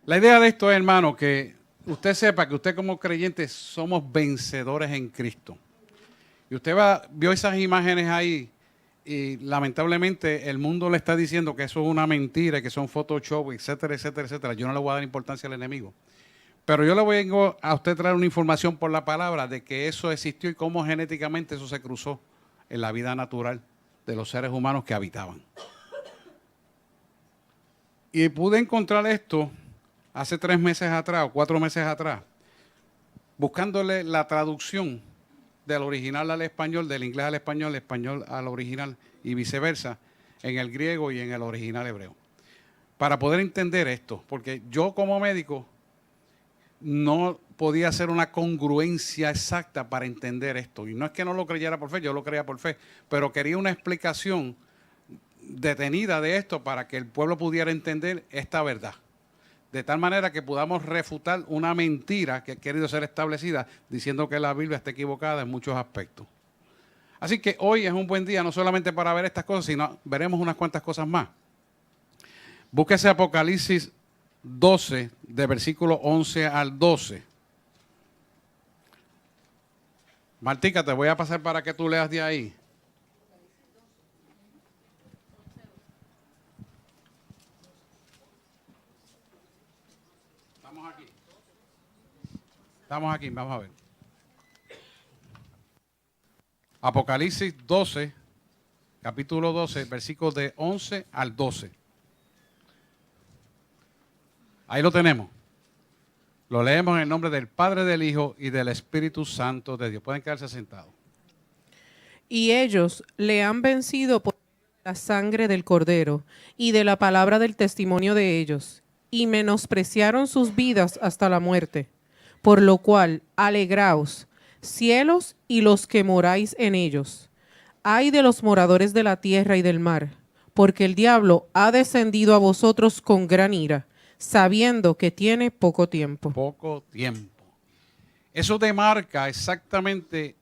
La idea de esto es, hermano, que usted sepa que usted como creyente somos vencedores en Cristo. Y usted vio esas imágenes ahí y lamentablemente el mundo le está diciendo que eso es una mentira, que son Photoshop, etcétera, etcétera, etcétera. Yo no le voy a dar importancia al enemigo. Pero yo le voy a usted traer una información por la palabra de que eso existió y cómo genéticamente eso se cruzó en la vida natural de los seres humanos que habitaban. Y pude encontrar esto hace 3 meses atrás o 4 meses atrás, buscándole la traducción del original al español, del inglés al español al original y viceversa, en el griego y en el original hebreo. Para poder entender esto, porque yo como médico no podía hacer una congruencia exacta para entender esto. Y no es que no lo creyera por fe, yo lo creía por fe, pero quería una explicación detenida de esto para que el pueblo pudiera entender esta verdad. De tal manera que podamos refutar una mentira que ha querido ser establecida diciendo que la Biblia está equivocada en muchos aspectos. Así que hoy es un buen día no solamente para ver estas cosas, sino veremos unas cuantas cosas más. Búsquese Apocalipsis 12, de versículo 11 al 12. Martica, te voy a pasar para que tú leas de ahí. Estamos aquí, vamos a ver. Apocalipsis 12, capítulo 12, versículos de 11 al 12. Ahí lo tenemos. Lo leemos en el nombre del Padre, del Hijo y del Espíritu Santo de Dios. Pueden quedarse sentados. Y ellos le han vencido por la sangre del Cordero y de la palabra del testimonio de ellos, y menospreciaron sus vidas hasta la muerte. Por lo cual, alegraos, cielos y los que moráis en ellos. Ay de los moradores de la tierra y del mar, porque el diablo ha descendido a vosotros con gran ira, sabiendo que tiene poco tiempo. Poco tiempo. Eso demarca exactamente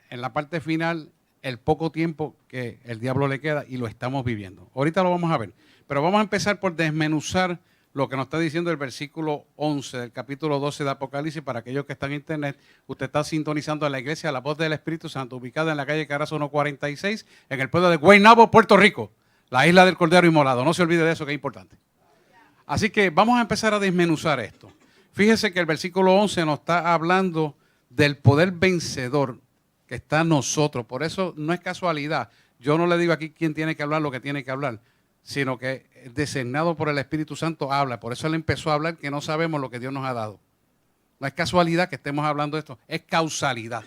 en la parte final el poco tiempo que el diablo le queda y lo estamos viviendo. Ahorita lo vamos a ver, pero vamos a empezar por desmenuzar lo que nos está diciendo el versículo 11 del capítulo 12 de Apocalipsis. Para aquellos que están en internet, usted está sintonizando a la iglesia La Voz del Espíritu Santo, ubicada en la calle Carazo 146, en el pueblo de Guaynabo, Puerto Rico, la isla del Cordero Inmolado. No se olvide de eso, que es importante. Así que vamos a empezar a desmenuzar esto. Fíjese que el versículo 11 nos está hablando del poder vencedor que está en nosotros. Por eso no es casualidad. Yo no le digo aquí quién tiene que hablar lo que tiene que hablar, sino que designado por el Espíritu Santo habla. Por eso él empezó a hablar que no sabemos lo que Dios nos ha dado. No es casualidad que estemos hablando de esto, es causalidad.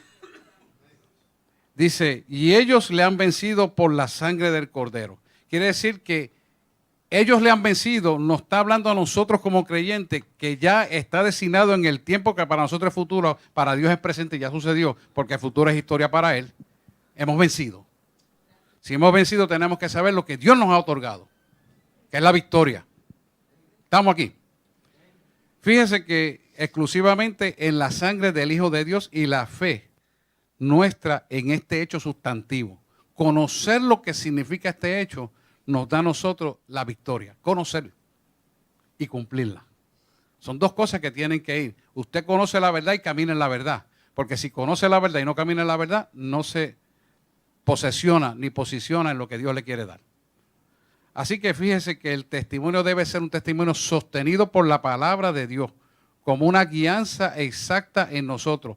Dice, y ellos le han vencido por la sangre del Cordero. Quiere decir que ellos le han vencido, nos está hablando a nosotros como creyentes, que ya está designado en el tiempo que para nosotros es futuro, para Dios es presente, ya sucedió, porque el futuro es historia para Él. Hemos vencido. Si hemos vencido, tenemos que saber lo que Dios nos ha otorgado, que es la victoria. Estamos aquí. Fíjese que exclusivamente en la sangre del Hijo de Dios y la fe nuestra en este hecho sustantivo. Conocer lo que significa este hecho nos da a nosotros la victoria. Conocer y cumplirla. Son dos cosas que tienen que ir. Usted conoce la verdad y camina en la verdad. Porque si conoce la verdad y no camina en la verdad, no se posesiona ni posiciona en lo que Dios le quiere dar. Así que fíjese que el testimonio debe ser un testimonio sostenido por la palabra de Dios, como una guianza exacta en nosotros,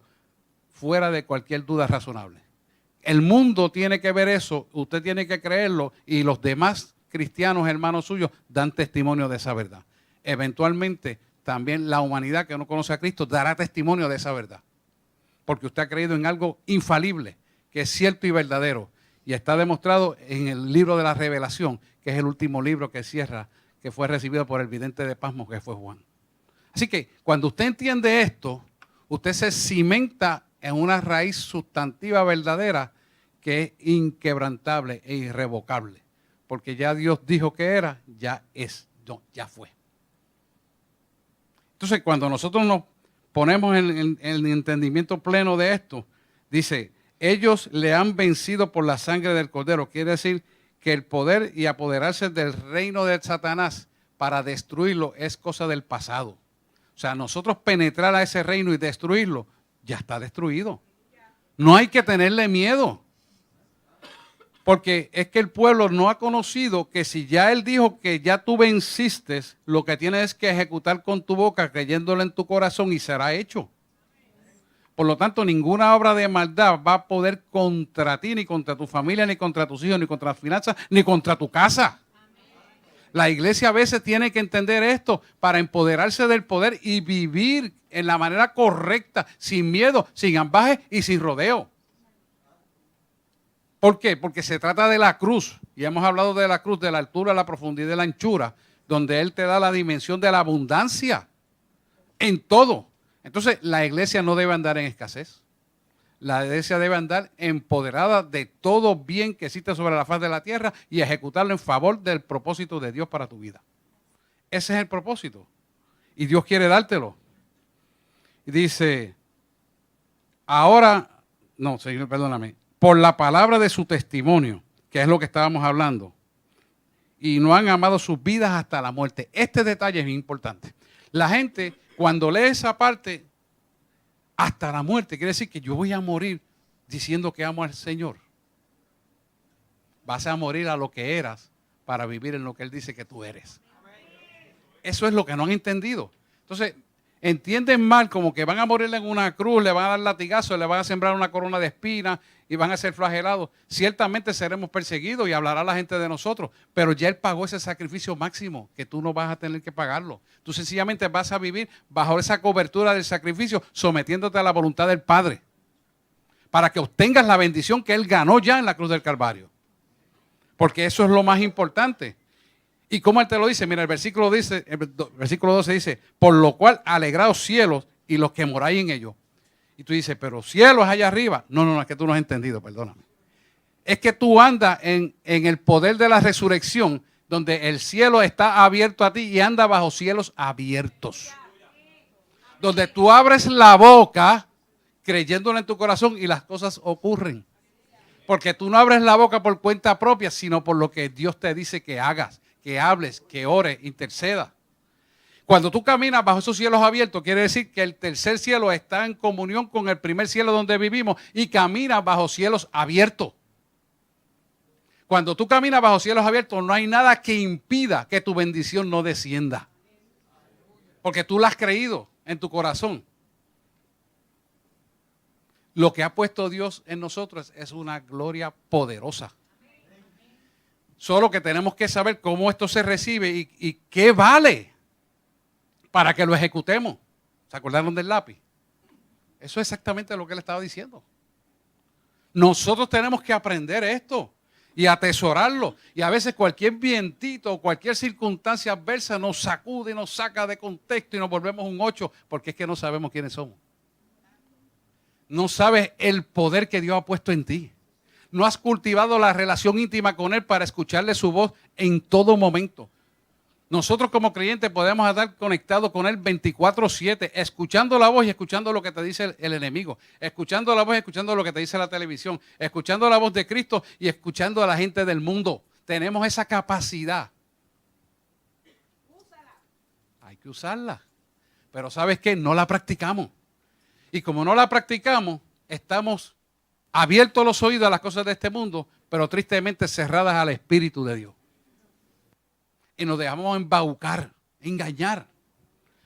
fuera de cualquier duda razonable. El mundo tiene que ver eso, usted tiene que creerlo y los demás cristianos, hermanos suyos, dan testimonio de esa verdad. Eventualmente también la humanidad que no conoce a Cristo dará testimonio de esa verdad. Porque usted ha creído en algo infalible, que es cierto y verdadero. Y está demostrado en el libro de la Revelación, que es el último libro que cierra, que fue recibido por el vidente de Pasmo, que fue Juan. Así que cuando usted entiende esto, usted se cimenta en una raíz sustantiva verdadera que es inquebrantable e irrevocable. Porque ya Dios dijo que era, ya es, no, ya fue. Entonces, cuando nosotros nos ponemos en el entendimiento pleno de esto, dice, ellos le han vencido por la sangre del Cordero. Quiere decir que el poder y apoderarse del reino de Satanás para destruirlo es cosa del pasado. O sea, nosotros penetrar a ese reino y destruirlo, ya está destruido. No hay que tenerle miedo. Porque es que el pueblo no ha conocido que si ya él dijo que ya tú venciste, lo que tienes es que ejecutar con tu boca, creyéndolo en tu corazón y será hecho. Por lo tanto, ninguna obra de maldad va a poder contra ti, ni contra tu familia, ni contra tus hijos, ni contra las finanzas, ni contra tu casa. La iglesia a veces tiene que entender esto para empoderarse del poder y vivir en la manera correcta, sin miedo, sin ambaje y sin rodeo. ¿Por qué? Porque se trata de la cruz. Y hemos hablado de la cruz, de la altura, la profundidad y la anchura, donde Él te da la dimensión de la abundancia en todo. Entonces, la iglesia no debe andar en escasez. La iglesia debe andar empoderada de todo bien que existe sobre la faz de la tierra y ejecutarlo en favor del propósito de Dios para tu vida. Ese es el propósito. Y Dios quiere dártelo. Y dice, ahora, no, Señor, perdóname, por la palabra de su testimonio, que es lo que estábamos hablando, y no han amado sus vidas hasta la muerte. Este detalle es importante. La gente, cuando lee esa parte, hasta la muerte, quiere decir que yo voy a morir diciendo que amo al Señor. Vas a morir a lo que eras para vivir en lo que Él dice que tú eres. Eso es lo que no han entendido. Entonces, entienden mal como que van a morir en una cruz, le van a dar latigazos, le van a sembrar una corona de espinas y van a ser flagelados. Ciertamente seremos perseguidos y hablará la gente de nosotros, pero ya Él pagó ese sacrificio máximo que tú no vas a tener que pagarlo. Tú sencillamente vas a vivir bajo esa cobertura del sacrificio, sometiéndote a la voluntad del Padre, para que obtengas la bendición que Él ganó ya en la cruz del Calvario. Porque eso es lo más importante. ¿Y cómo Él te lo dice? Mira, el versículo 12 dice, por lo cual alegraos cielos y los que moráis en ellos. Y tú dices, pero cielos allá arriba. No, es que tú no has entendido, perdóname. Es que tú andas en el poder de la resurrección, donde el cielo está abierto a ti y anda bajo cielos abiertos. Donde tú abres la boca creyéndolo en tu corazón y las cosas ocurren. Porque tú no abres la boca por cuenta propia, sino por lo que Dios te dice que hagas, que hables, que ores, interceda. Cuando tú caminas bajo esos cielos abiertos, quiere decir que el tercer cielo está en comunión con el primer cielo donde vivimos y caminas bajo cielos abiertos. Cuando tú caminas bajo cielos abiertos, no hay nada que impida que tu bendición no descienda. Porque tú la has creído en tu corazón. Lo que ha puesto Dios en nosotros es una gloria poderosa. Solo que tenemos que saber cómo esto se recibe y qué vale para que lo ejecutemos. ¿Se acordaron del lápiz? Eso es exactamente lo que él estaba diciendo. Nosotros tenemos que aprender esto y atesorarlo. Y a veces cualquier vientito o cualquier circunstancia adversa nos sacude y nos saca de contexto y nos volvemos un 8 porque es que no sabemos quiénes somos. No sabes el poder que Dios ha puesto en ti. No has cultivado la relación íntima con Él para escucharle su voz en todo momento. Nosotros como creyentes podemos estar conectados con Él 24/7, escuchando la voz y escuchando lo que te dice el enemigo, escuchando la voz y escuchando lo que te dice la televisión, escuchando la voz de Cristo y escuchando a la gente del mundo. Tenemos esa capacidad. Hay que usarla. Pero ¿sabes qué? No la practicamos. Y como no la practicamos, estamos abiertos los oídos a las cosas de este mundo, pero tristemente cerradas al Espíritu de Dios. Y nos dejamos embaucar, engañar.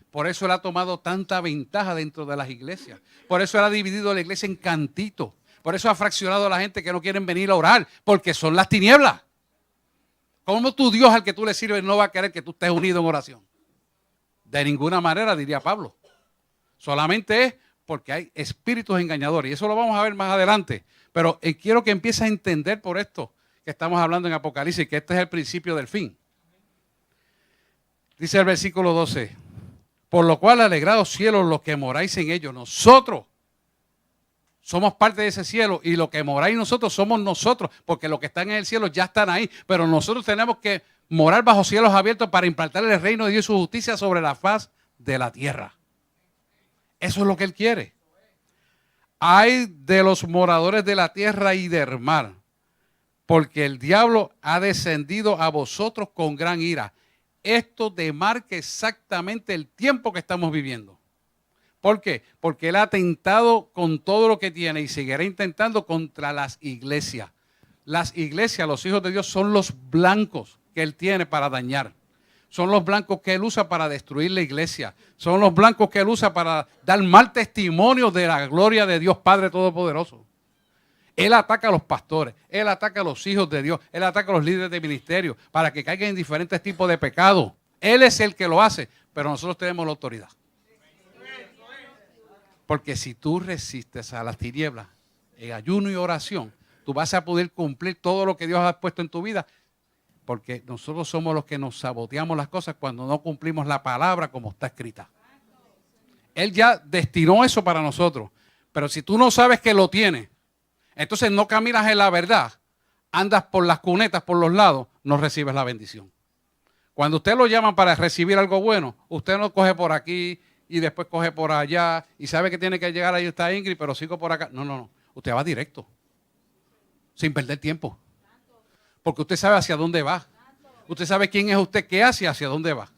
Por eso Él ha tomado tanta ventaja dentro de las iglesias. Por eso Él ha dividido la iglesia en cantitos. Por eso ha fraccionado a la gente que no quieren venir a orar, porque son las tinieblas. ¿Cómo tu Dios al que tú le sirves no va a querer que tú estés unido en oración? De ninguna manera, diría Pablo. Solamente es porque hay espíritus engañadores. Y eso lo vamos a ver más adelante. Pero quiero que empieces a entender por esto que estamos hablando en Apocalipsis, que este es el principio del fin. Dice el versículo 12, por lo cual alegrados cielos los que moráis en ellos. Nosotros somos parte de ese cielo y lo que moráis nosotros somos nosotros, porque los que están en el cielo ya están ahí. Pero nosotros tenemos que morar bajo cielos abiertos para implantar el reino de Dios y su justicia sobre la faz de la tierra. Eso es lo que Él quiere. Ay de los moradores de la tierra y del mar, porque el diablo ha descendido a vosotros con gran ira. esto demarca exactamente el tiempo que estamos viviendo. ¿Por qué? Porque él ha atentado con todo lo que tiene y seguirá intentando contra las iglesias. Las iglesias, los hijos de Dios, son los blancos que él tiene para dañar. Son los blancos que él usa para destruir la iglesia. Son los blancos que él usa para dar mal testimonio de la gloria de Dios Padre Todopoderoso. Él ataca a los pastores, él ataca a los hijos de Dios, él ataca a los líderes de ministerio para que caigan en diferentes tipos de pecados. Él es el que lo hace, pero nosotros tenemos la autoridad. Porque si tú resistes a las tinieblas en ayuno y oración, tú vas a poder cumplir todo lo que Dios ha puesto en tu vida. Porque nosotros somos los que nos saboteamos las cosas cuando no cumplimos la palabra como está escrita. Él ya destinó eso para nosotros. Pero si tú no sabes que lo tienes, entonces no caminas en la verdad, andas por las cunetas, por los lados, no recibes la bendición. Cuando usted lo llama para recibir algo bueno, usted no coge por aquí y después coge por allá y sabe que tiene que llegar ahí está Ingrid, pero sigo por acá. No. Usted va directo, sin perder tiempo. Porque usted sabe hacia dónde va. Usted sabe quién es usted, qué hace y hacia dónde va.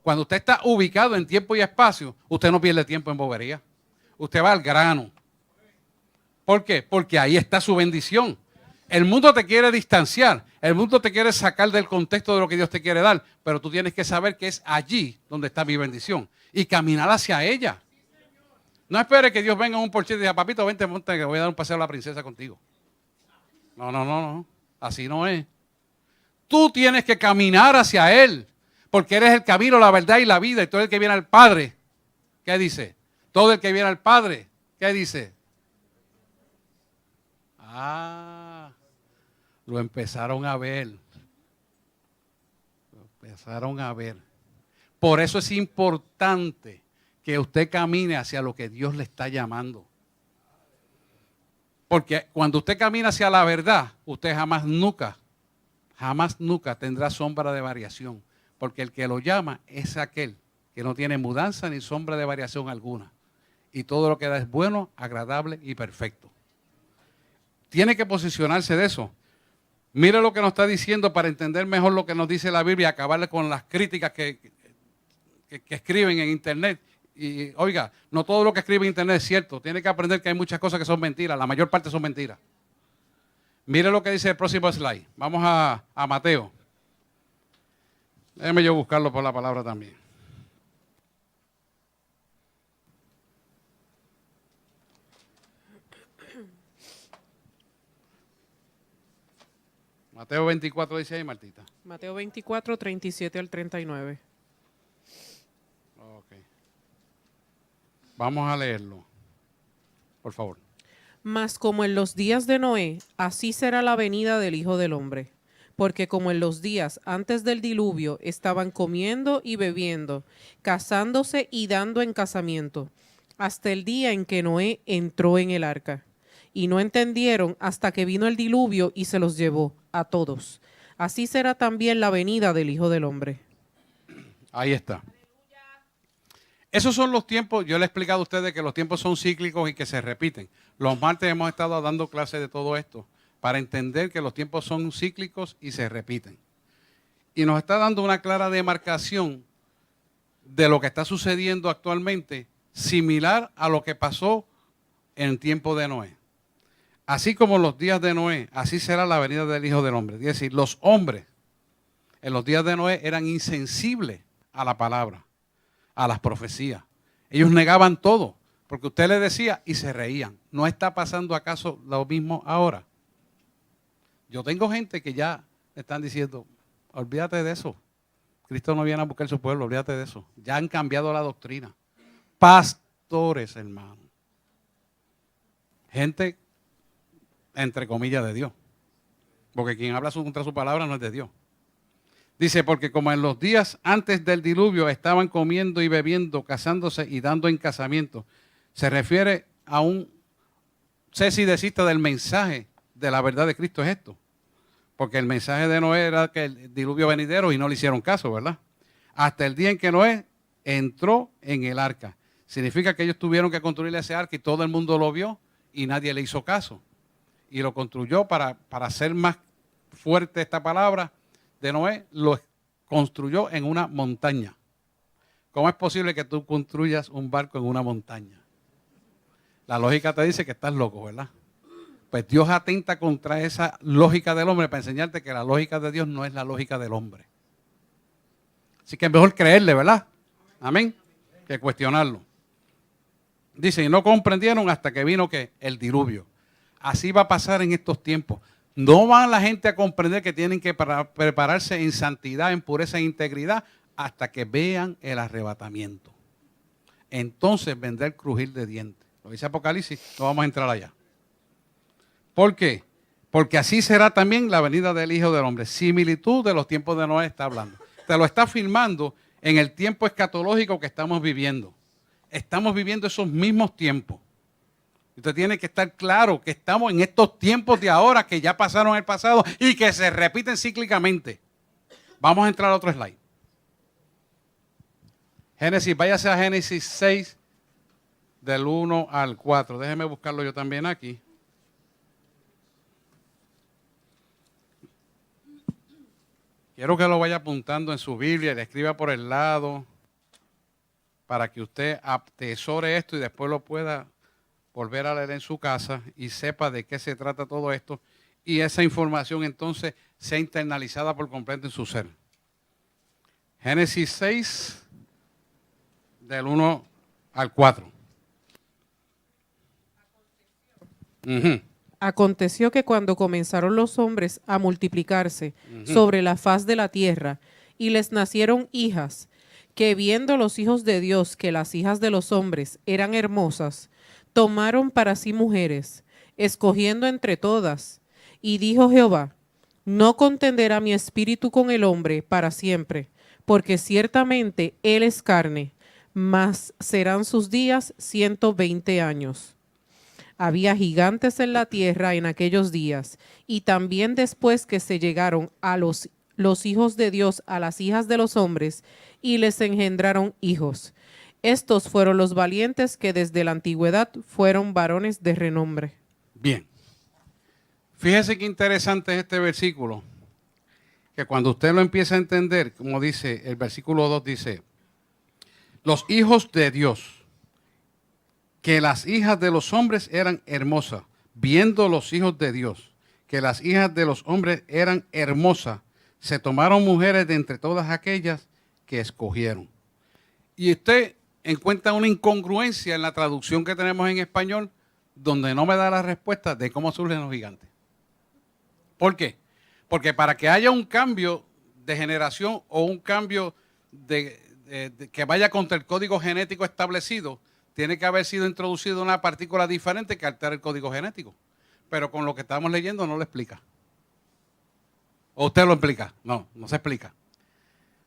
Cuando usted está ubicado en tiempo y espacio, usted no pierde tiempo en bobería. Usted va al grano. ¿Por qué? Porque ahí está su bendición. El mundo te quiere distanciar. El mundo te quiere sacar del contexto de lo que Dios te quiere dar. Pero tú tienes que saber que es allí donde está mi bendición. Y caminar hacia ella. No espere que Dios venga en un porche y diga, papito, vente, monta, que voy a dar un paseo a la princesa contigo. No. Así no es. Tú tienes que caminar hacia Él. Porque eres el camino, la verdad y la vida. Y todo el que viene al Padre, ¿qué dice? Todo el que viene al Padre, ¿qué dice? Lo empezaron a ver. Lo empezaron a ver. Por eso es importante que usted camine hacia lo que Dios le está llamando. Porque cuando usted camina hacia la verdad, usted jamás nunca tendrá sombra de variación. Porque el que lo llama es aquel que no tiene mudanza ni sombra de variación alguna. Y todo lo que da es bueno, agradable y perfecto. Tiene que posicionarse de eso. Mire lo que nos está diciendo para entender mejor lo que nos dice la Biblia y acabarle con las críticas que escriben en internet. Y oiga, no todo lo que escribe en internet es cierto. Tiene que aprender que hay muchas cosas que son mentiras. La mayor parte son mentiras. Mire lo que dice el próximo slide. Vamos a Mateo. Déjeme yo buscarlo por la palabra también. Mateo 24 dice ahí, Martita. Mateo 24, 37 al 39. Ok. Vamos a leerlo. Por favor. Mas como en los días de Noé, así será la venida del Hijo del Hombre. Porque como en los días antes del diluvio estaban comiendo y bebiendo, casándose y dando en casamiento, hasta el día en que Noé entró en el arca. Y no entendieron hasta que vino el diluvio y se los llevó a todos. Así será también la venida del Hijo del Hombre. Ahí está. Esos son los tiempos. Yo le he explicado a ustedes que los tiempos son cíclicos y que se repiten. Los martes hemos estado dando clases de todo esto para entender que los tiempos son cíclicos y se repiten. Y nos está dando una clara demarcación de lo que está sucediendo actualmente, similar a lo que pasó en el tiempo de Noé. Así como los días de Noé, así será la venida del Hijo del Hombre. Es decir, los hombres en los días de Noé eran insensibles a la palabra, a las profecías. Ellos negaban todo, porque usted les decía y se reían. ¿No está pasando acaso lo mismo ahora? Yo tengo gente que ya están diciendo, olvídate de eso. Cristo no viene a buscar su pueblo, olvídate de eso. Ya han cambiado la doctrina. Pastores, hermano. Gente, entre comillas, de Dios. Porque quien habla contra su palabra no es de Dios. Dice, porque como en los días antes del diluvio estaban comiendo y bebiendo, casándose y dando en casamiento. Se refiere a un cese y desista del mensaje de la verdad de Cristo es esto. Porque el mensaje de Noé era que el diluvio venidero y no le hicieron caso, ¿verdad? Hasta el día en que Noé entró en el arca. Significa que ellos tuvieron que construir ese arca y todo el mundo lo vio y nadie le hizo caso. Y lo construyó para hacer más fuerte esta palabra de Noé, lo construyó en una montaña. ¿Cómo es posible que tú construyas un barco en una montaña? La lógica te dice que estás loco, ¿verdad? Pues Dios atenta contra esa lógica del hombre para enseñarte que la lógica de Dios no es la lógica del hombre. Así que es mejor creerle, ¿verdad? Amén. Que cuestionarlo. Dice, y no comprendieron hasta que vino ¿qué? El diluvio. Así va a pasar en estos tiempos. No va la gente a comprender que tienen que prepararse en santidad, en pureza e integridad hasta que vean el arrebatamiento. Entonces vendrá el crujir de dientes. Lo dice Apocalipsis, no vamos a entrar allá. ¿Por qué? Porque así será también la venida del Hijo del Hombre. Similitud de los tiempos de Noé está hablando. Te lo está filmando en el tiempo escatológico que estamos viviendo. Estamos viviendo esos mismos tiempos. Usted tiene que estar claro que estamos en estos tiempos de ahora que ya pasaron en el pasado y que se repiten cíclicamente. Vamos a entrar a otro slide. Génesis, váyase a Génesis 6, del 1 al 4. Déjeme buscarlo yo también aquí. Quiero que lo vaya apuntando en su Biblia y le escriba por el lado para que usted atesore esto y después lo pueda volver a leer en su casa y sepa de qué se trata todo esto y esa información entonces sea internalizada por completo en su ser. Génesis 6, del 1 al 4. Aconteció que cuando comenzaron los hombres a multiplicarse sobre la faz de la tierra y les nacieron hijas, que viendo los hijos de Dios que las hijas de los hombres eran hermosas, tomaron para sí mujeres, escogiendo entre todas. Y dijo Jehová, no contenderá mi espíritu con el hombre para siempre, porque ciertamente él es carne, mas serán sus días 120 años. Había gigantes en la tierra en aquellos días, y también después que se llegaron a los hijos de Dios a las hijas de los hombres, y les engendraron hijos. Estos fueron los valientes que desde la antigüedad fueron varones de renombre. Bien. Fíjese qué interesante es este versículo, que cuando usted lo empieza a entender, como dice el versículo 2, dice, los hijos de Dios, que las hijas de los hombres eran hermosas, viendo los hijos de Dios, que las hijas de los hombres eran hermosas, se tomaron mujeres de entre todas aquellas que escogieron. Y usted encuentra una incongruencia en la traducción que tenemos en español, donde no me da la respuesta de cómo surgen los gigantes. ¿Por qué? Porque para que haya un cambio de generación o un cambio que vaya contra el código genético establecido, tiene que haber sido introducido una partícula diferente que altera el código genético. Pero con lo que estamos leyendo no lo explica. ¿O usted lo explica? No, no se explica.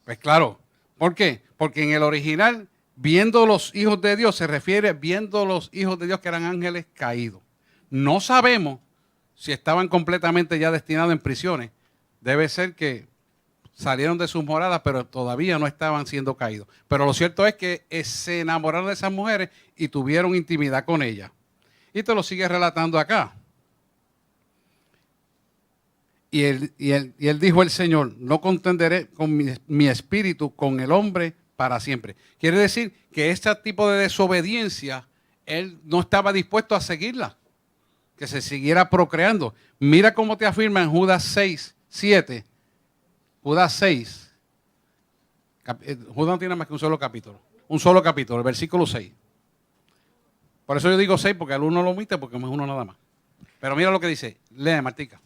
Pues claro. ¿Por qué? Porque en el original, viendo los hijos de Dios, se refiere viendo los hijos de Dios que eran ángeles caídos. No sabemos si estaban completamente ya destinados en prisiones. Debe ser que salieron de sus moradas, pero todavía no estaban siendo caídos. Pero lo cierto es que se enamoraron de esas mujeres y tuvieron intimidad con ellas. Y te lo sigue relatando acá. Y él dijo el Señor, no contenderé con mi espíritu con el hombre para siempre. Quiere decir que este tipo de desobediencia, él no estaba dispuesto a seguirla, que se siguiera procreando. Mira cómo te afirma en Judas 6, 7. Judas 6. Judas no tiene más que un solo capítulo, el versículo 6. Por eso yo digo 6, porque al uno lo omite, porque no es uno nada más. Pero mira lo que dice, lee, Martica.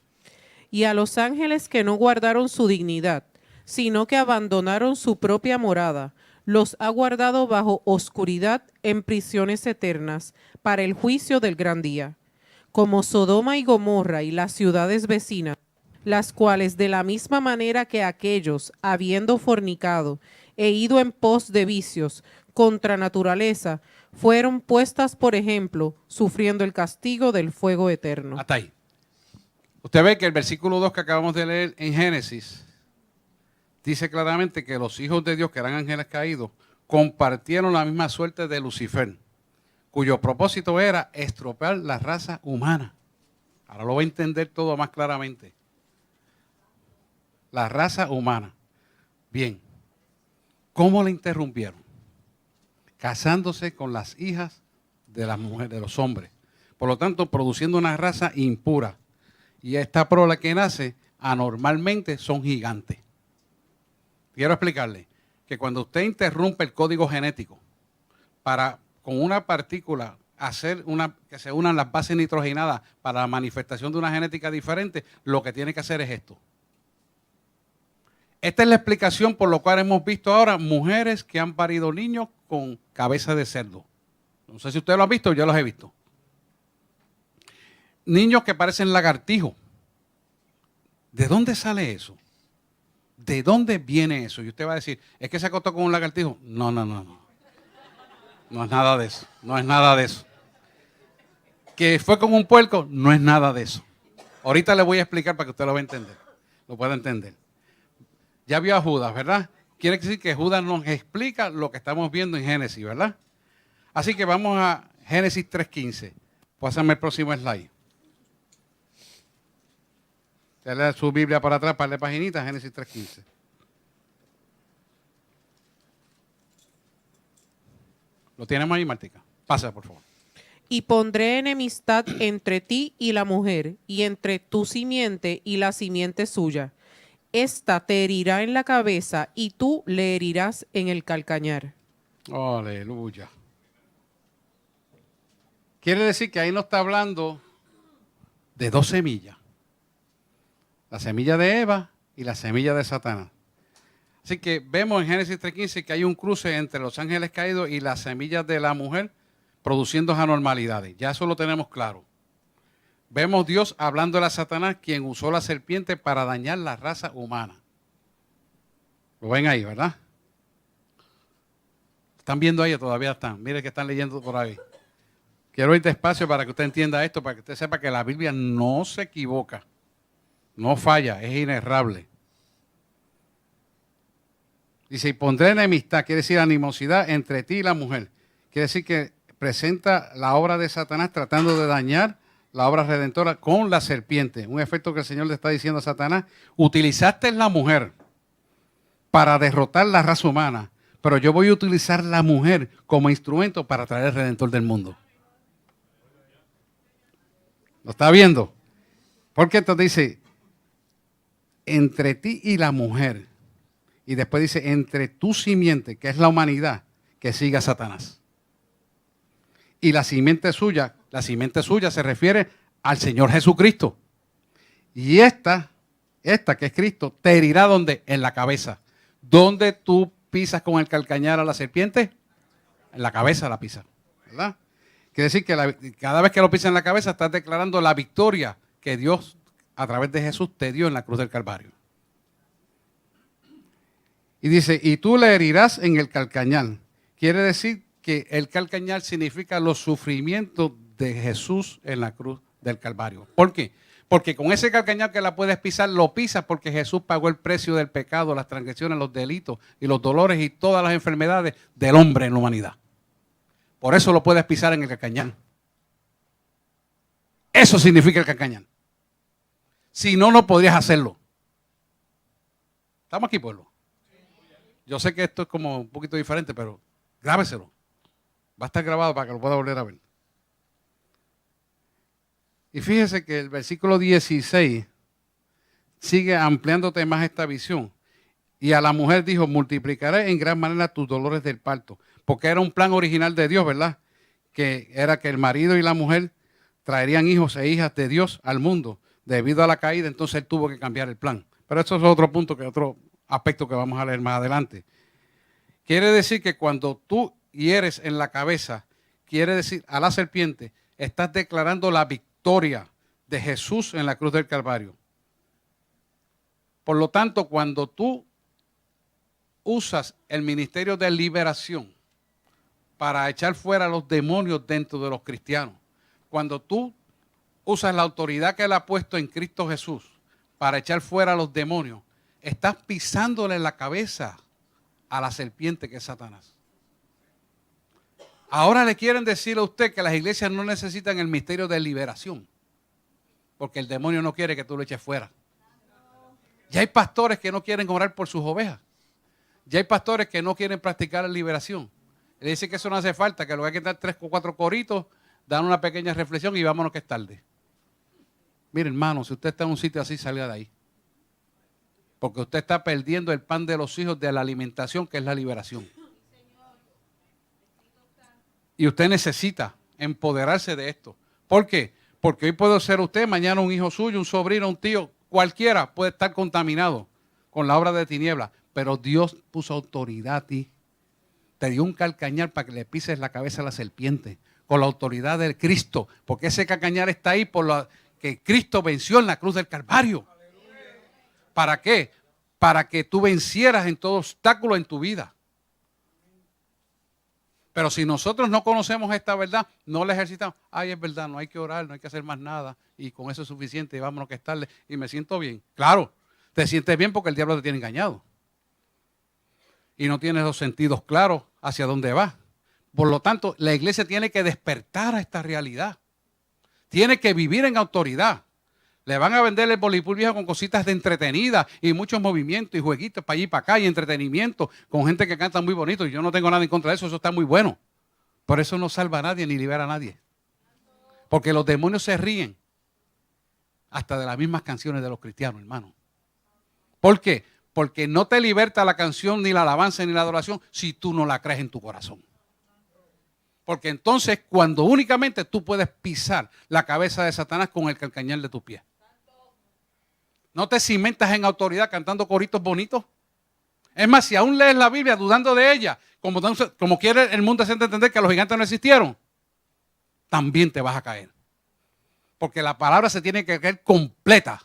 Y a los ángeles que no guardaron su dignidad, sino que abandonaron su propia morada, los ha guardado bajo oscuridad en prisiones eternas para el juicio del gran día, como Sodoma y Gomorra y las ciudades vecinas, las cuales de la misma manera que aquellos, habiendo fornicado e ido en pos de vicios contra naturaleza, fueron puestas por ejemplo, sufriendo el castigo del fuego eterno. Hasta ahí. Usted ve que el versículo 2 que acabamos de leer en Génesis dice claramente que los hijos de Dios, que eran ángeles caídos, compartieron la misma suerte de Lucifer, cuyo propósito era estropear la raza humana. Ahora lo va a entender todo más claramente. La raza humana. Bien, ¿cómo le interrumpieron? Casándose con las hijas de las mujeres, de los hombres. Por lo tanto, produciendo una raza impura. Y esta prole que nace, anormalmente son gigantes. Quiero explicarle que cuando usted interrumpe el código genético para con una partícula hacer que se unan las bases nitrogenadas para la manifestación de una genética diferente, lo que tiene que hacer es esto. Esta es la explicación por lo cual hemos visto ahora mujeres que han parido niños con cabeza de cerdo. No sé si ustedes lo han visto, yo los he visto. Niños que parecen lagartijos. ¿De dónde sale eso? ¿De dónde viene eso? Y usted va a decir, ¿es que se acostó con un lagartijo? No. No es nada de eso. No es nada de eso. ¿Que fue con un puerco? No es nada de eso. Ahorita le voy a explicar para que usted lo va a entender. Lo pueda entender. Ya vio a Judas, ¿verdad? Quiere decir que Judas nos explica lo que estamos viendo en Génesis, ¿verdad? Así que vamos a Génesis 3:15. Pásame el próximo slide. Dale su Biblia para atrás, para la paginita, Génesis 3:15. ¿Lo tenemos ahí, Martica? Pasa, por favor. Y pondré enemistad entre ti y la mujer, y entre tu simiente y la simiente suya. Esta te herirá en la cabeza, y tú le herirás en el calcañar. Aleluya. Quiere decir que ahí no está hablando de dos semillas. La semilla de Eva y la semilla de Satanás. Así que vemos en Génesis 3:15 que hay un cruce entre los ángeles caídos y las semillas de la mujer produciendo anormalidades. Ya eso lo tenemos claro. Vemos Dios hablando a Satanás, quien usó la serpiente para dañar la raza humana. Lo ven ahí, ¿verdad? ¿Están viendo ahí? Todavía están. Mire que están leyendo por ahí. Quiero ir despacio para que usted entienda esto, para que usted sepa que la Biblia no se equivoca. No falla, es inerrable. Dice, y pondré enemistad, quiere decir animosidad entre ti y la mujer. Quiere decir que presenta la obra de Satanás tratando de dañar la obra redentora con la serpiente. Un efecto que el Señor le está diciendo a Satanás. Utilizaste la mujer para derrotar la raza humana, pero yo voy a utilizar la mujer como instrumento para traer el Redentor del mundo. ¿Lo está viendo? Porque entonces dice, entre ti y la mujer. Y después dice, entre tu simiente, que es la humanidad, que siga a Satanás. Y la simiente suya se refiere al Señor Jesucristo. Y esta que es Cristo, te herirá ¿dónde? En la cabeza. ¿Dónde tú pisas con el calcañar a la serpiente? En la cabeza la pisa, ¿verdad? Quiere decir que cada vez que lo pisas en la cabeza estás declarando la victoria que Dios a través de Jesús te dio en la cruz del Calvario. Y dice, y tú le herirás en el calcañar. Quiere decir que el calcañar significa los sufrimientos de Jesús en la cruz del Calvario. ¿Por qué? Porque con ese calcañar que la puedes pisar, lo pisas porque Jesús pagó el precio del pecado, las transgresiones, los delitos y los dolores y todas las enfermedades del hombre en la humanidad. Por eso lo puedes pisar en el calcañar. Eso significa el calcañar. Si no, no podrías hacerlo. ¿Estamos aquí, pueblo? Yo sé que esto es como un poquito diferente, pero grábeselo. Va a estar grabado para que lo pueda volver a ver. Y fíjese que el versículo 16 sigue ampliándote más esta visión. Y a la mujer dijo, multiplicaré en gran manera tus dolores del parto. Porque era un plan original de Dios, ¿verdad? Que era que el marido y la mujer traerían hijos e hijas de Dios al mundo. Debido a la caída, entonces él tuvo que cambiar el plan. Pero eso es otro punto, otro aspecto que vamos a leer más adelante. Quiere decir que cuando tú hieres en la cabeza, quiere decir a la serpiente, estás declarando la victoria de Jesús en la cruz del Calvario. Por lo tanto, cuando tú usas el ministerio de liberación para echar fuera a los demonios dentro de los cristianos, cuando tú usas la autoridad que él ha puesto en Cristo Jesús para echar fuera a los demonios, estás pisándole la cabeza a la serpiente que es Satanás. Ahora le quieren decir a usted que las iglesias no necesitan el misterio de liberación, porque el demonio no quiere que tú lo eches fuera. Ya hay pastores que no quieren orar por sus ovejas, Ya hay pastores que no quieren practicar la liberación. Le dicen que eso no hace falta, que lo que hay que dar 3 o 4 coritos, dan una pequeña reflexión y vámonos que es tarde. Mire, hermano, si usted está en un sitio así, salga de ahí. Porque usted está perdiendo el pan de los hijos de la alimentación, que es la liberación. Y usted necesita empoderarse de esto. ¿Por qué? Porque hoy puede ser usted, mañana un hijo suyo, un sobrino, un tío, cualquiera puede estar contaminado con la obra de tinieblas. Pero Dios puso autoridad a ti. Te dio un calcañar para que le pises la cabeza a la serpiente. Con la autoridad de Cristo. Porque ese calcañar está ahí por lo que Cristo venció en la cruz del Calvario. ¿Para qué? Para que tú vencieras en todo obstáculo en tu vida. Pero si nosotros no conocemos esta verdad, no la ejercitamos. Ay, es verdad, no hay que orar, no hay que hacer más nada. Y con eso es suficiente y vámonos que es tarde. Y me siento bien. Claro, te sientes bien porque el diablo te tiene engañado. Y no tienes los sentidos claros hacia dónde vas. Por lo tanto, la iglesia tiene que despertar a esta realidad. Tiene que vivir en autoridad. Le van a vender el voleibol viejo con cositas de entretenida y muchos movimientos y jueguitos para allí y para acá y entretenimiento con gente que canta muy bonito. Y yo no tengo nada en contra de eso, eso está muy bueno. Pero eso no salva a nadie ni libera a nadie. Porque los demonios se ríen hasta de las mismas canciones de los cristianos, hermano. ¿Por qué? Porque no te liberta la canción, ni la alabanza, ni la adoración si tú no la crees en tu corazón. Porque entonces cuando únicamente tú puedes pisar la cabeza de Satanás con el calcañar de tus pies. ¿No te cimentas en autoridad cantando coritos bonitos? Es más, si aún lees la Biblia dudando de ella, como quiere el mundo hacerte entender que los gigantes no existieron, también te vas a caer. Porque la palabra se tiene que creer completa,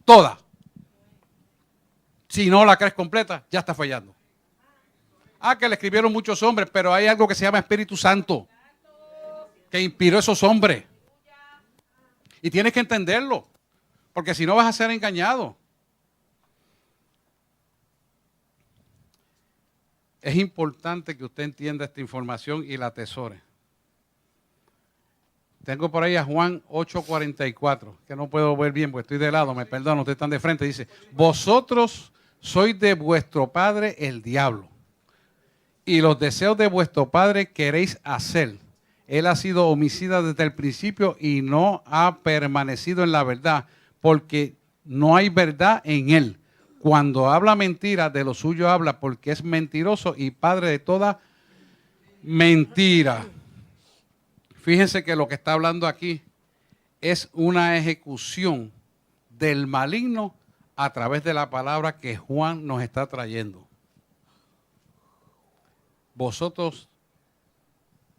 toda. Si no la crees completa, ya está fallando. Ah, que le escribieron muchos hombres, pero hay algo que se llama Espíritu Santo, que inspiró a esos hombres. Y tienes que entenderlo. Porque si no vas a ser engañado. Es importante que usted entienda esta información y la atesore. Tengo por ahí a Juan 8:44, que no puedo ver bien porque estoy de lado, me perdono, ustedes están de frente. Dice, vosotros sois de vuestro padre el diablo, y los deseos de vuestro padre queréis hacer. Él ha sido homicida desde el principio y no ha permanecido en la verdad, porque no hay verdad en él. Cuando habla mentira, de lo suyo habla, porque es mentiroso y padre de toda mentira. Fíjense que lo que está hablando aquí es una ejecución del maligno a través de la palabra que Juan nos está trayendo. Vosotros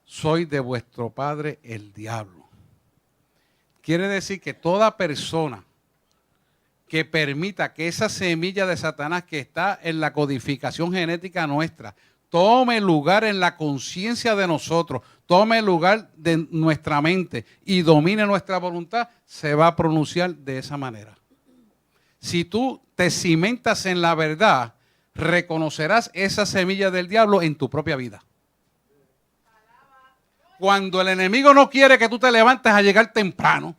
sois de vuestro padre el diablo. Quiere decir que toda persona que permita que esa semilla de Satanás que está en la codificación genética nuestra tome lugar en la conciencia de nosotros, tome lugar de nuestra mente y domine nuestra voluntad, se va a pronunciar de esa manera. Si tú te cimentas en la verdad, reconocerás esa semilla del diablo en tu propia vida. Cuando el enemigo no quiere que tú te levantes a llegar temprano,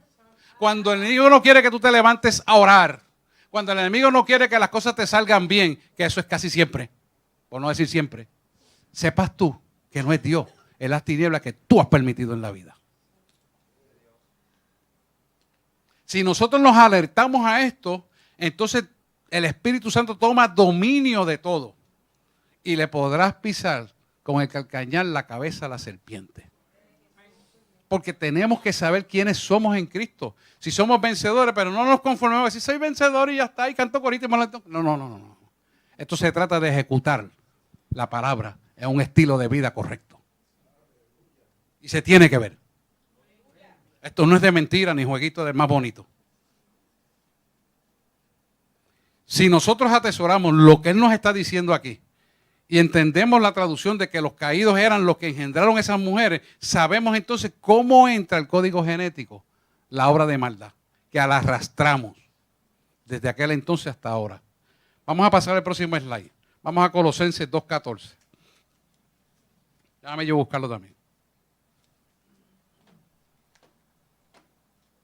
cuando el enemigo no quiere que tú te levantes a orar, cuando el enemigo no quiere que las cosas te salgan bien, que eso es casi siempre, por no decir siempre, sepas tú que no es Dios, es las tinieblas que tú has permitido en la vida. Si nosotros nos alertamos a esto, entonces el Espíritu Santo toma dominio de todo y le podrás pisar con el calcañar la cabeza a la serpiente. Porque tenemos que saber quiénes somos en Cristo. Si somos vencedores, pero no nos conformemos a decir, soy vencedor y ya está, y canto corito y malo. No. Esto se trata de ejecutar la palabra en un estilo de vida correcto. Y se tiene que ver. Esto no es de mentira ni jueguito del más bonito. Si nosotros atesoramos lo que Él nos está diciendo aquí y entendemos la traducción de que los caídos eran los que engendraron esas mujeres, sabemos entonces cómo entra el código genético, la obra de maldad, que la arrastramos desde aquel entonces hasta ahora. Vamos a pasar al próximo slide. Vamos a Colosenses 2:14. Déjame yo buscarlo también.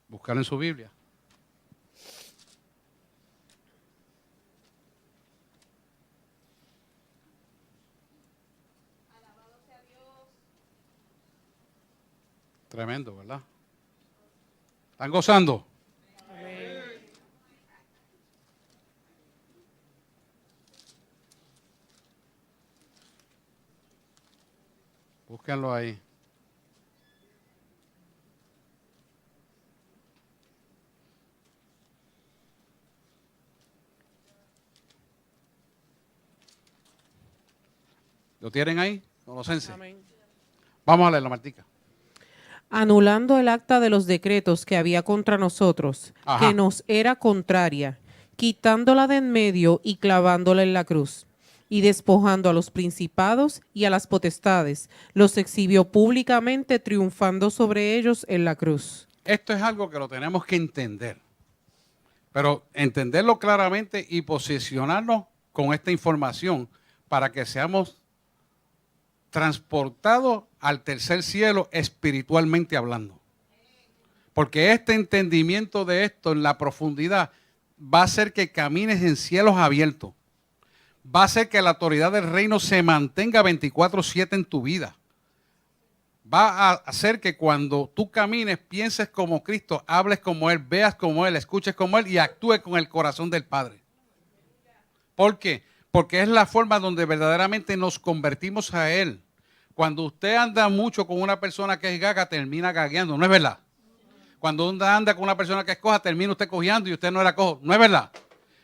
Buscarlo en su Biblia. Tremendo, ¿verdad? ¿Están gozando? Búsquenlo ahí. ¿Lo tienen ahí? Colosenses. Amén. Vamos a leerlo, Martica. Anulando el acta de los decretos que había contra nosotros, Ajá. que nos era contraria, quitándola de en medio y clavándola en la cruz, y despojando a los principados y a las potestades, los exhibió públicamente, triunfando sobre ellos en la cruz. Esto es algo que lo tenemos que entender, pero entenderlo claramente y posicionarnos con esta información para que seamos transportados al tercer cielo espiritualmente hablando. Porque este entendimiento de esto en la profundidad va a hacer que camines en cielos abiertos. Va a hacer que la autoridad del reino se mantenga 24/7 en tu vida. Va a hacer que cuando tú camines, pienses como Cristo, hables como Él, veas como Él, escuches como Él y actúes con el corazón del Padre. ¿Por qué? Porque es la forma donde verdaderamente nos convertimos a Él. Cuando usted anda mucho con una persona que es gaga, termina gagueando, ¿no es verdad? Cuando usted anda con una persona que es coja, termina usted cojeando y usted no era cojo, ¿no es verdad?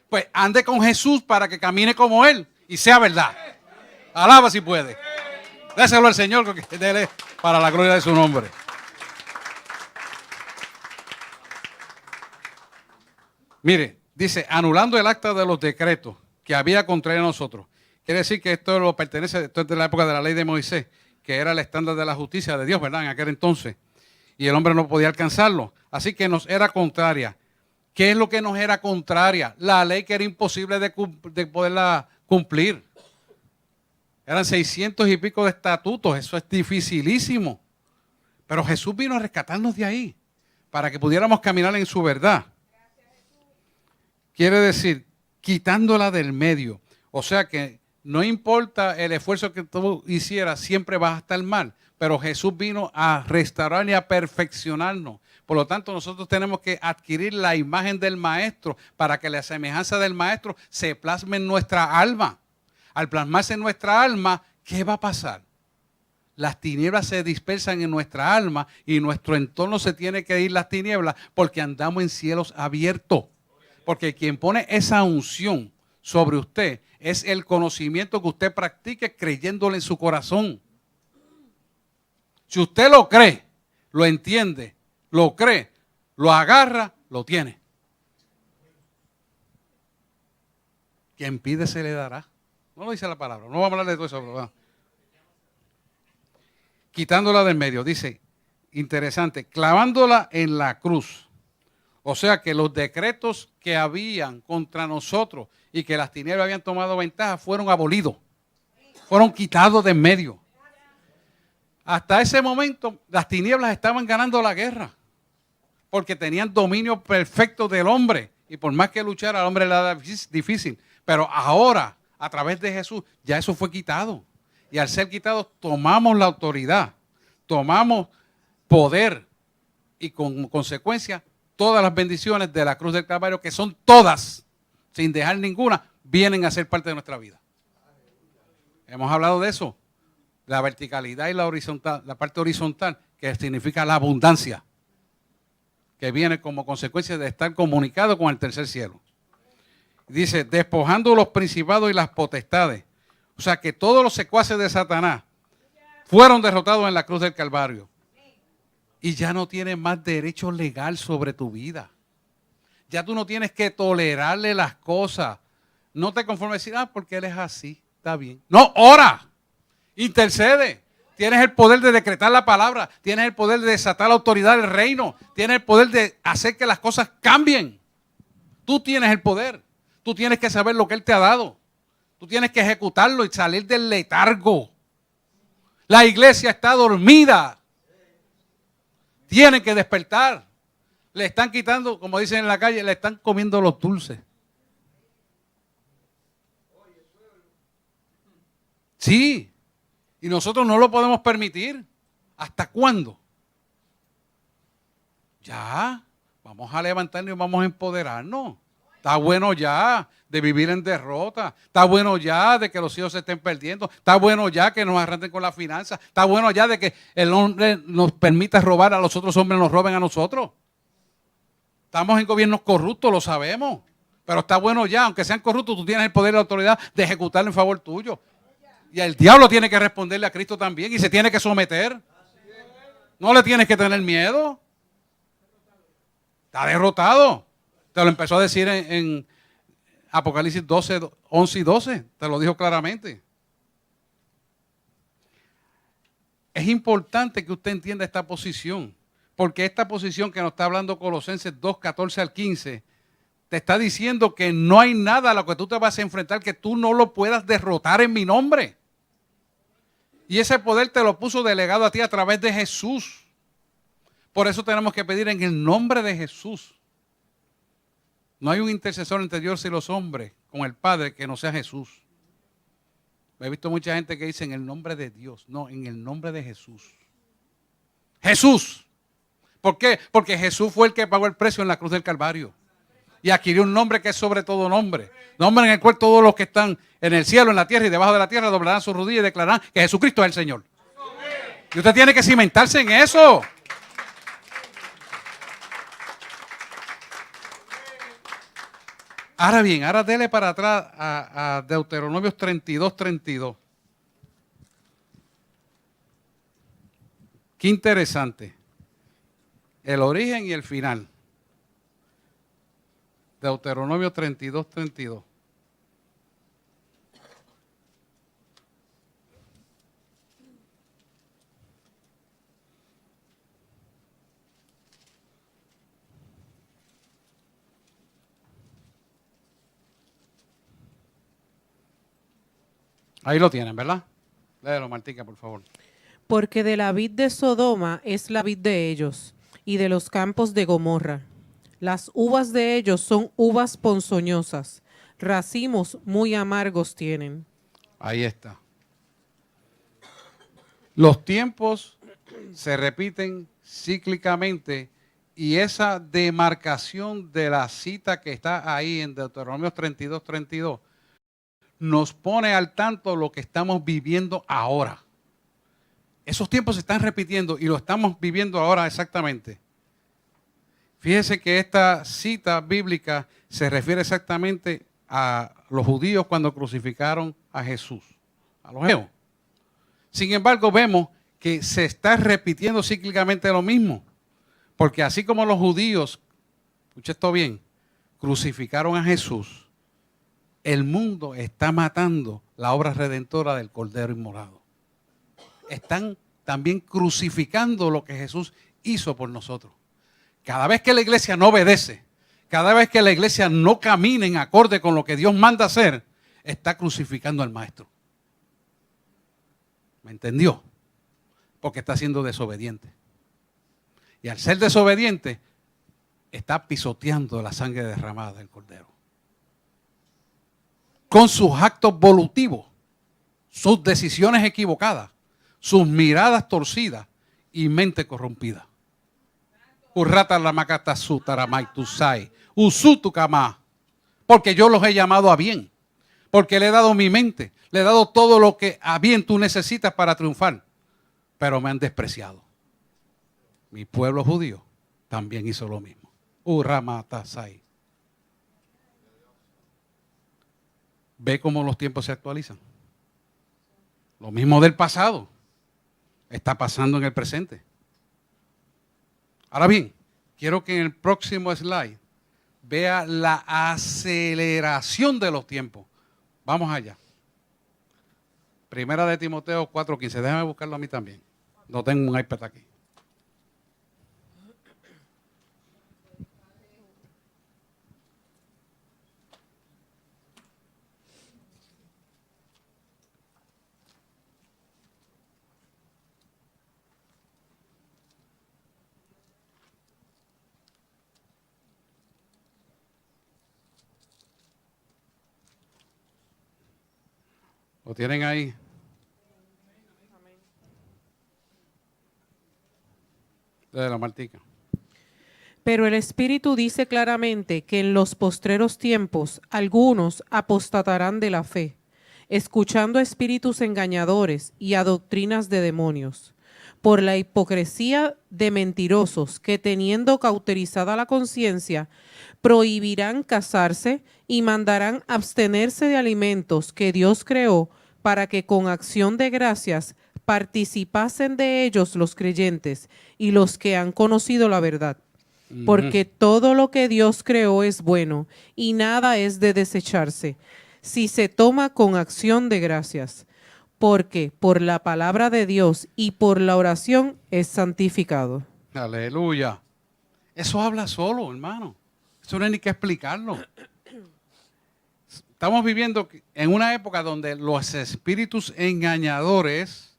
Pues ande con Jesús para que camine como Él y sea verdad. Alaba si puede. Déselo al Señor que déle para la gloria de su nombre. Mire, dice, anulando el acta de los decretos que había contra nosotros. Quiere decir que esto lo pertenece, esto es de la época de la ley de Moisés, que era el estándar de la justicia de Dios, ¿verdad? En aquel entonces. Y el hombre no podía alcanzarlo. Así que nos era contraria. ¿Qué es lo que nos era contraria? La ley que era imposible de poderla cumplir. Eran 600 y pico de estatutos. Eso es dificilísimo. Pero Jesús vino a rescatarnos de ahí para que pudiéramos caminar en su verdad. Quiere decir, quitándola del medio. O sea que no importa el esfuerzo que tú hicieras, siempre vas a estar mal. Pero Jesús vino a restaurar y a perfeccionarnos. Por lo tanto, nosotros tenemos que adquirir la imagen del Maestro para que la semejanza del Maestro se plasme en nuestra alma. Al plasmarse en nuestra alma, ¿qué va a pasar? Las tinieblas se dispersan en nuestra alma y nuestro entorno se tiene que ir las tinieblas porque andamos en cielos abiertos. Porque quien pone esa unción sobre usted es el conocimiento que usted practique creyéndole en su corazón. Si usted lo cree, lo entiende, lo cree, lo agarra, lo tiene. Quien pide se le dará. No lo dice la palabra, no vamos a hablar de todo eso. ¿Verdad? Quitándola del medio, dice, interesante, clavándola en la cruz. O sea que los decretos que habían contra nosotros y que las tinieblas habían tomado ventaja fueron abolidos, fueron quitados de en medio. Hasta ese momento las tinieblas estaban ganando la guerra porque tenían dominio perfecto del hombre y por más que luchara al hombre le era difícil. Pero ahora, a través de Jesús, ya eso fue quitado. Y al ser quitado, tomamos la autoridad, tomamos poder y con consecuencia todas las bendiciones de la cruz del Calvario, que son todas, sin dejar ninguna, vienen a ser parte de nuestra vida. Hemos hablado de eso, la verticalidad y la horizontal, la parte horizontal, que significa la abundancia, que viene como consecuencia de estar comunicado con el tercer cielo. Dice, despojando los principados y las potestades. O sea que todos los secuaces de Satanás fueron derrotados en la cruz del Calvario. Y ya no tienes más derecho legal sobre tu vida. Ya tú no tienes que tolerarle las cosas. No te conformes a decir, porque él es así, está bien. No, ora, intercede. Tienes el poder de decretar la palabra. Tienes el poder de desatar la autoridad del reino. Tienes el poder de hacer que las cosas cambien. Tú tienes el poder. Tú tienes que saber lo que él te ha dado. Tú tienes que ejecutarlo y salir del letargo. La iglesia está dormida. Tiene que despertar. Le están quitando, como dicen en la calle, le están comiendo los dulces. Sí. Y nosotros no lo podemos permitir. ¿Hasta cuándo? Ya, vamos a levantarnos y vamos a empoderarnos. Está bueno ya de vivir en derrota. Está bueno ya de que los hijos se estén perdiendo. Está bueno ya que nos arranquen con la finanza. Está bueno ya de que el hombre nos permita robar a los otros hombres, nos roben a nosotros. Estamos en gobiernos corruptos, lo sabemos. Pero está bueno ya, aunque sean corruptos, tú tienes el poder y la autoridad de ejecutarlo en favor tuyo. Y el diablo tiene que responderle a Cristo también y se tiene que someter. No le tienes que tener miedo. Está derrotado. Te lo empezó a decir en Apocalipsis 12, 11 y 12. Te lo dijo claramente. Es importante que usted entienda esta posición. Porque esta posición que nos está hablando Colosenses 2, 14 al 15, te está diciendo que no hay nada a lo que tú te vas a enfrentar que tú no lo puedas derrotar en mi nombre. Y ese poder te lo puso delegado a ti a través de Jesús. Por eso tenemos que pedir en el nombre de Jesús. No hay un intercesor entre Dios y los hombres con el Padre que no sea Jesús. He visto mucha gente que dice en el nombre de Dios. No, en el nombre de Jesús. Jesús. ¿Por qué? Porque Jesús fue el que pagó el precio en la cruz del Calvario. Y adquirió un nombre que es sobre todo nombre. Nombre en el cual todos los que están en el cielo, en la tierra y debajo de la tierra doblarán sus rodillas y declararán que Jesucristo es el Señor. Y usted tiene que cimentarse en eso. Ahora bien, ahora dele para atrás a Deuteronomios 32, 32. Qué interesante. El origen y el final. Deuteronomio 32, 32. Ahí lo tienen, ¿verdad? Léelo, Martica, por favor. Porque de la vid de Sodoma es la vid de ellos, y de los campos de Gomorra. Las uvas de ellos son uvas ponzoñosas, racimos muy amargos tienen. Ahí está. Los tiempos se repiten cíclicamente y esa demarcación de la cita que está ahí en Deuteronomio 32, 32 nos pone al tanto de lo que estamos viviendo ahora. Esos tiempos se están repitiendo y lo estamos viviendo ahora exactamente. Fíjese que esta cita bíblica se refiere exactamente a los judíos cuando crucificaron a Jesús, a los hebreos. Sin embargo, vemos que se está repitiendo cíclicamente lo mismo. Porque así como los judíos, escuche esto bien, crucificaron a Jesús, el mundo está matando la obra redentora del Cordero Inmolado. Están también crucificando lo que Jesús hizo por nosotros. Cada vez que la iglesia no obedece, cada vez que la iglesia no camina en acorde con lo que Dios manda hacer, está crucificando al Maestro. ¿Me entendió? Porque está siendo desobediente. Y al ser desobediente, está pisoteando la sangre derramada del Cordero. Con sus actos volutivos, sus decisiones equivocadas, sus miradas torcidas y mente corrompida. Porque yo los he llamado a bien. Porque le he dado mi mente. Le he dado todo lo que a bien tú necesitas para triunfar. Pero me han despreciado. Mi pueblo judío también hizo lo mismo. Uramatasai. Ve cómo los tiempos se actualizan. Lo mismo del pasado está pasando en el presente. Ahora bien, quiero que en el próximo slide vea la aceleración de los tiempos. Vamos allá. Primera de Timoteo 4:15. Déjame buscarlo a mí también. No tengo un iPad aquí. ¿Lo tienen ahí? De la Martica. Pero el Espíritu dice claramente que en los postreros tiempos algunos apostatarán de la fe, escuchando a espíritus engañadores y a doctrinas de demonios, por la hipocresía de mentirosos que, teniendo cauterizada la conciencia, prohibirán casarse y mandarán abstenerse de alimentos que Dios creó para que con acción de gracias participasen de ellos los creyentes y los que han conocido la verdad. Porque todo lo que Dios creó es bueno y nada es de desecharse si se toma con acción de gracias, porque por la palabra de Dios y por la oración es santificado. Aleluya. Eso habla solo, hermano. Eso no hay ni que explicarlo. Estamos viviendo en una época donde los espíritus engañadores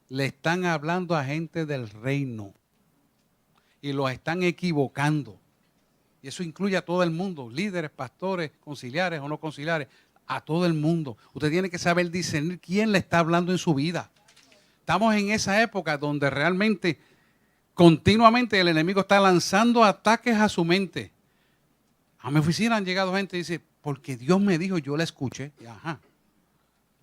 le están hablando a gente del reino y los están equivocando. Y eso incluye a todo el mundo, líderes, pastores, conciliares o no conciliares, a todo el mundo. Usted tiene que saber discernir quién le está hablando en su vida. Estamos en esa época donde realmente, continuamente el enemigo está lanzando ataques a su mente. A mi oficina han llegado gente y dice, porque Dios me dijo, yo la escuché. Y, ajá.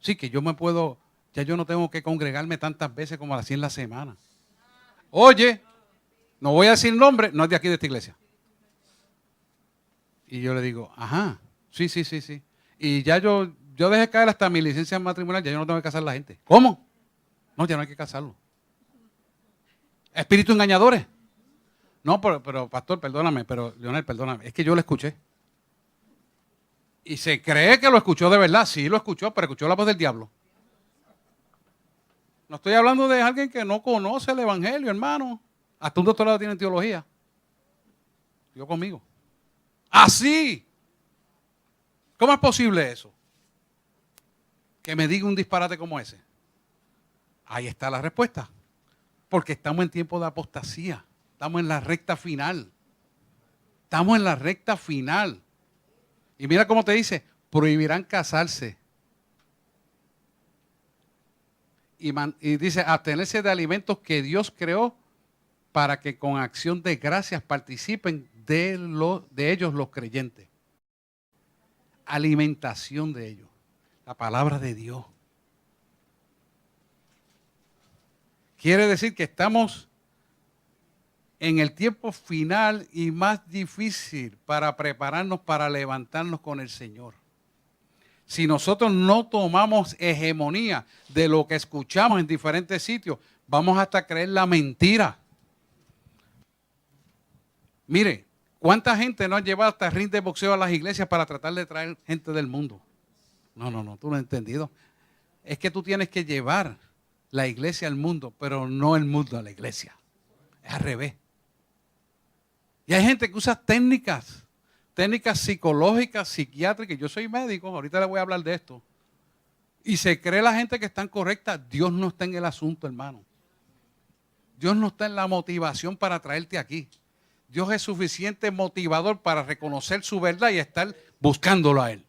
Sí, que yo me puedo, ya yo no tengo que congregarme tantas veces como así en la semana. Oye, no voy a decir nombre, no es de aquí de esta iglesia. Y yo le digo, ajá, sí. Y ya yo dejé caer hasta mi licencia matrimonial, ya yo no tengo que casar a la gente. ¿Cómo? No, ya no hay que casarlo. Espíritus engañadores. No, pero pastor, perdóname, pero Leonel, perdóname, es que yo lo escuché. Y se cree que lo escuchó de verdad. Sí, lo escuchó, pero escuchó la voz del diablo. No estoy hablando de alguien que no conoce el evangelio, hermano. Hasta un doctorado tiene en teología. Yo conmigo. Así. ¿Cómo es posible eso? Que me diga un disparate como ese. Ahí está la respuesta. Porque estamos en tiempo de apostasía. Estamos en la recta final. Estamos en la recta final. Y mira cómo te dice, prohibirán casarse. Y dice, abstenerse de alimentos que Dios creó para que con acción de gracias participen de ellos los creyentes. Alimentación de ellos. La palabra de Dios. Quiere decir que estamos en el tiempo final y más difícil para prepararnos para levantarnos con el Señor. Si nosotros no tomamos hegemonía de lo que escuchamos en diferentes sitios, vamos hasta creer la mentira. Mire, ¿cuánta gente no ha llevado hasta ring de boxeo a las iglesias para tratar de traer gente del mundo? No, tú no has entendido. Es que tú tienes que llevar la iglesia al mundo, pero no el mundo a la iglesia. Es al revés. Y hay gente que usa técnicas psicológicas, psiquiátricas. Yo soy médico, ahorita le voy a hablar de esto. Y se cree la gente que están correctas. Dios no está en el asunto, hermano. Dios no está en la motivación para traerte aquí. Dios es suficiente motivador para reconocer su verdad y estar buscándolo a Él.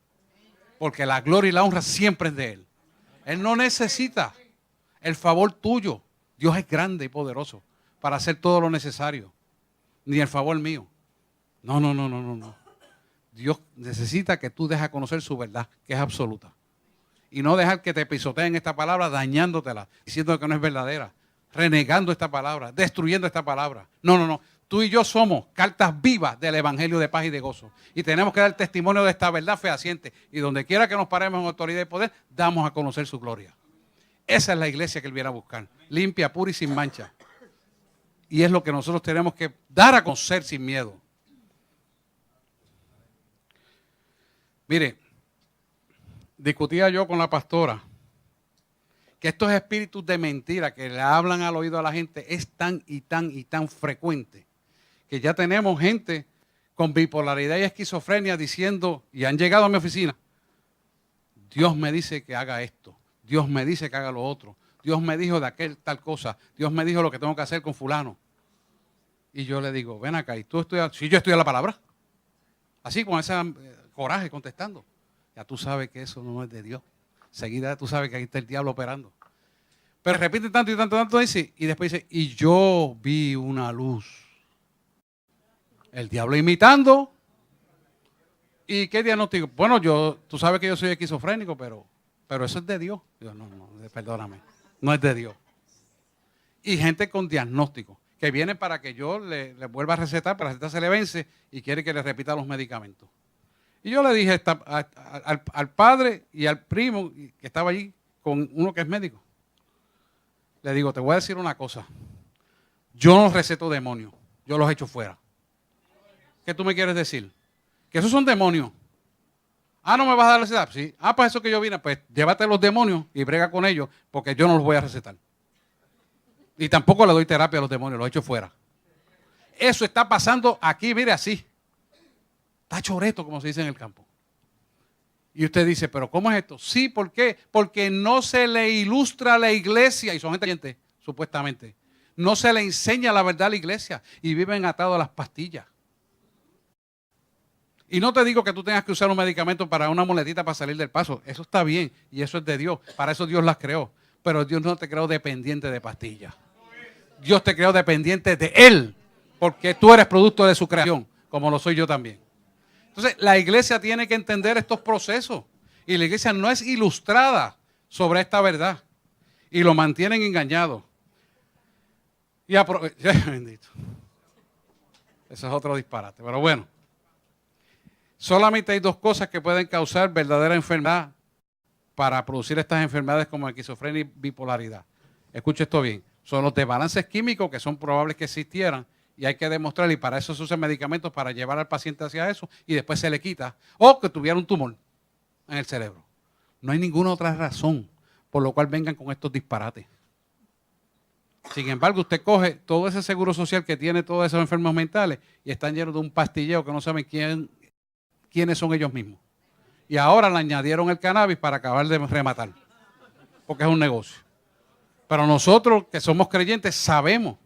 Porque la gloria y la honra siempre es de Él. Él no necesita el favor tuyo. Dios es grande y poderoso para hacer todo lo necesario. Ni el favor mío. No. Dios necesita que tú dejes conocer su verdad, que es absoluta. Y no dejar que te pisoteen esta palabra dañándotela, diciendo que no es verdadera, renegando esta palabra, destruyendo esta palabra. No. Tú y yo somos cartas vivas del evangelio de paz y de gozo. Y tenemos que dar testimonio de esta verdad fehaciente. Y donde quiera que nos paremos en autoridad y poder, damos a conocer su gloria. Esa es la iglesia que Él viene a buscar. Limpia, pura y sin mancha. Y es lo que nosotros tenemos que dar a conocer sin miedo. Mire, discutía yo con la pastora que estos espíritus de mentira que le hablan al oído a la gente es tan frecuente que ya tenemos gente con bipolaridad y esquizofrenia diciendo, y han llegado a mi oficina, Dios me dice que haga esto, Dios me dice que haga lo otro, Dios me dijo de aquel tal cosa, Dios me dijo lo que tengo que hacer con fulano. Y yo le digo, ven acá, ¿y tú estudias? Sí, yo estudio la palabra. Así, con ese coraje contestando. Ya tú sabes que eso no es de Dios. Seguida tú sabes que ahí está el diablo operando. Pero repite tanto y tanto, dice, y después dice, y yo vi una luz. El diablo imitando. ¿Y qué diagnóstico? Bueno, tú sabes que yo soy esquizofrénico, pero eso es de Dios. Dios, no, perdóname, no es de Dios. Y gente con diagnóstico, que viene para que yo le vuelva a recetar, para la receta se le vence y quiere que le repita los medicamentos. Y yo le dije al padre y al primo que estaba allí con uno que es médico. Le digo, te voy a decir una cosa. Yo no receto demonios, yo los echo fuera. ¿Qué tú me quieres decir? Que esos son demonios. Ah, ¿no me vas a dar receta? Sí. Ah, pues eso que yo vine, pues llévate los demonios y brega con ellos, porque yo no los voy a recetar. Y tampoco le doy terapia a los demonios, los echo fuera. Eso está pasando aquí, mire así. Está choreto, como se dice en el campo. Y usted dice, ¿pero cómo es esto? Sí, ¿por qué? Porque no se le ilustra a la iglesia, y son gente, supuestamente. No se le enseña la verdad a la iglesia y viven atados a las pastillas. Y no te digo que tú tengas que usar un medicamento para una muletita para salir del paso. Eso está bien y eso es de Dios. Para eso Dios las creó. Pero Dios no te creó dependiente de pastillas. Dios te creó dependiente de Él. Porque tú eres producto de su creación, como lo soy yo también. Entonces, la iglesia tiene que entender estos procesos. Y la iglesia no es ilustrada sobre esta verdad. Y lo mantienen engañado. Bendito. Eso es otro disparate. Pero bueno. Solamente hay dos cosas que pueden causar verdadera enfermedad para producir estas enfermedades como esquizofrenia y bipolaridad. Escuche esto bien. Son los desbalances químicos que son probables que existieran y hay que demostrar, y para eso se usan medicamentos para llevar al paciente hacia eso y después se le quita. O que tuviera un tumor en el cerebro. No hay ninguna otra razón por lo cual vengan con estos disparates. Sin embargo, usted coge todo ese seguro social que tiene todos esos enfermos mentales y están llenos de un pastilleo que no saben quiénes son ellos mismos. Y ahora le añadieron el cannabis para acabar de rematar, porque es un negocio. Pero nosotros que somos creyentes sabemos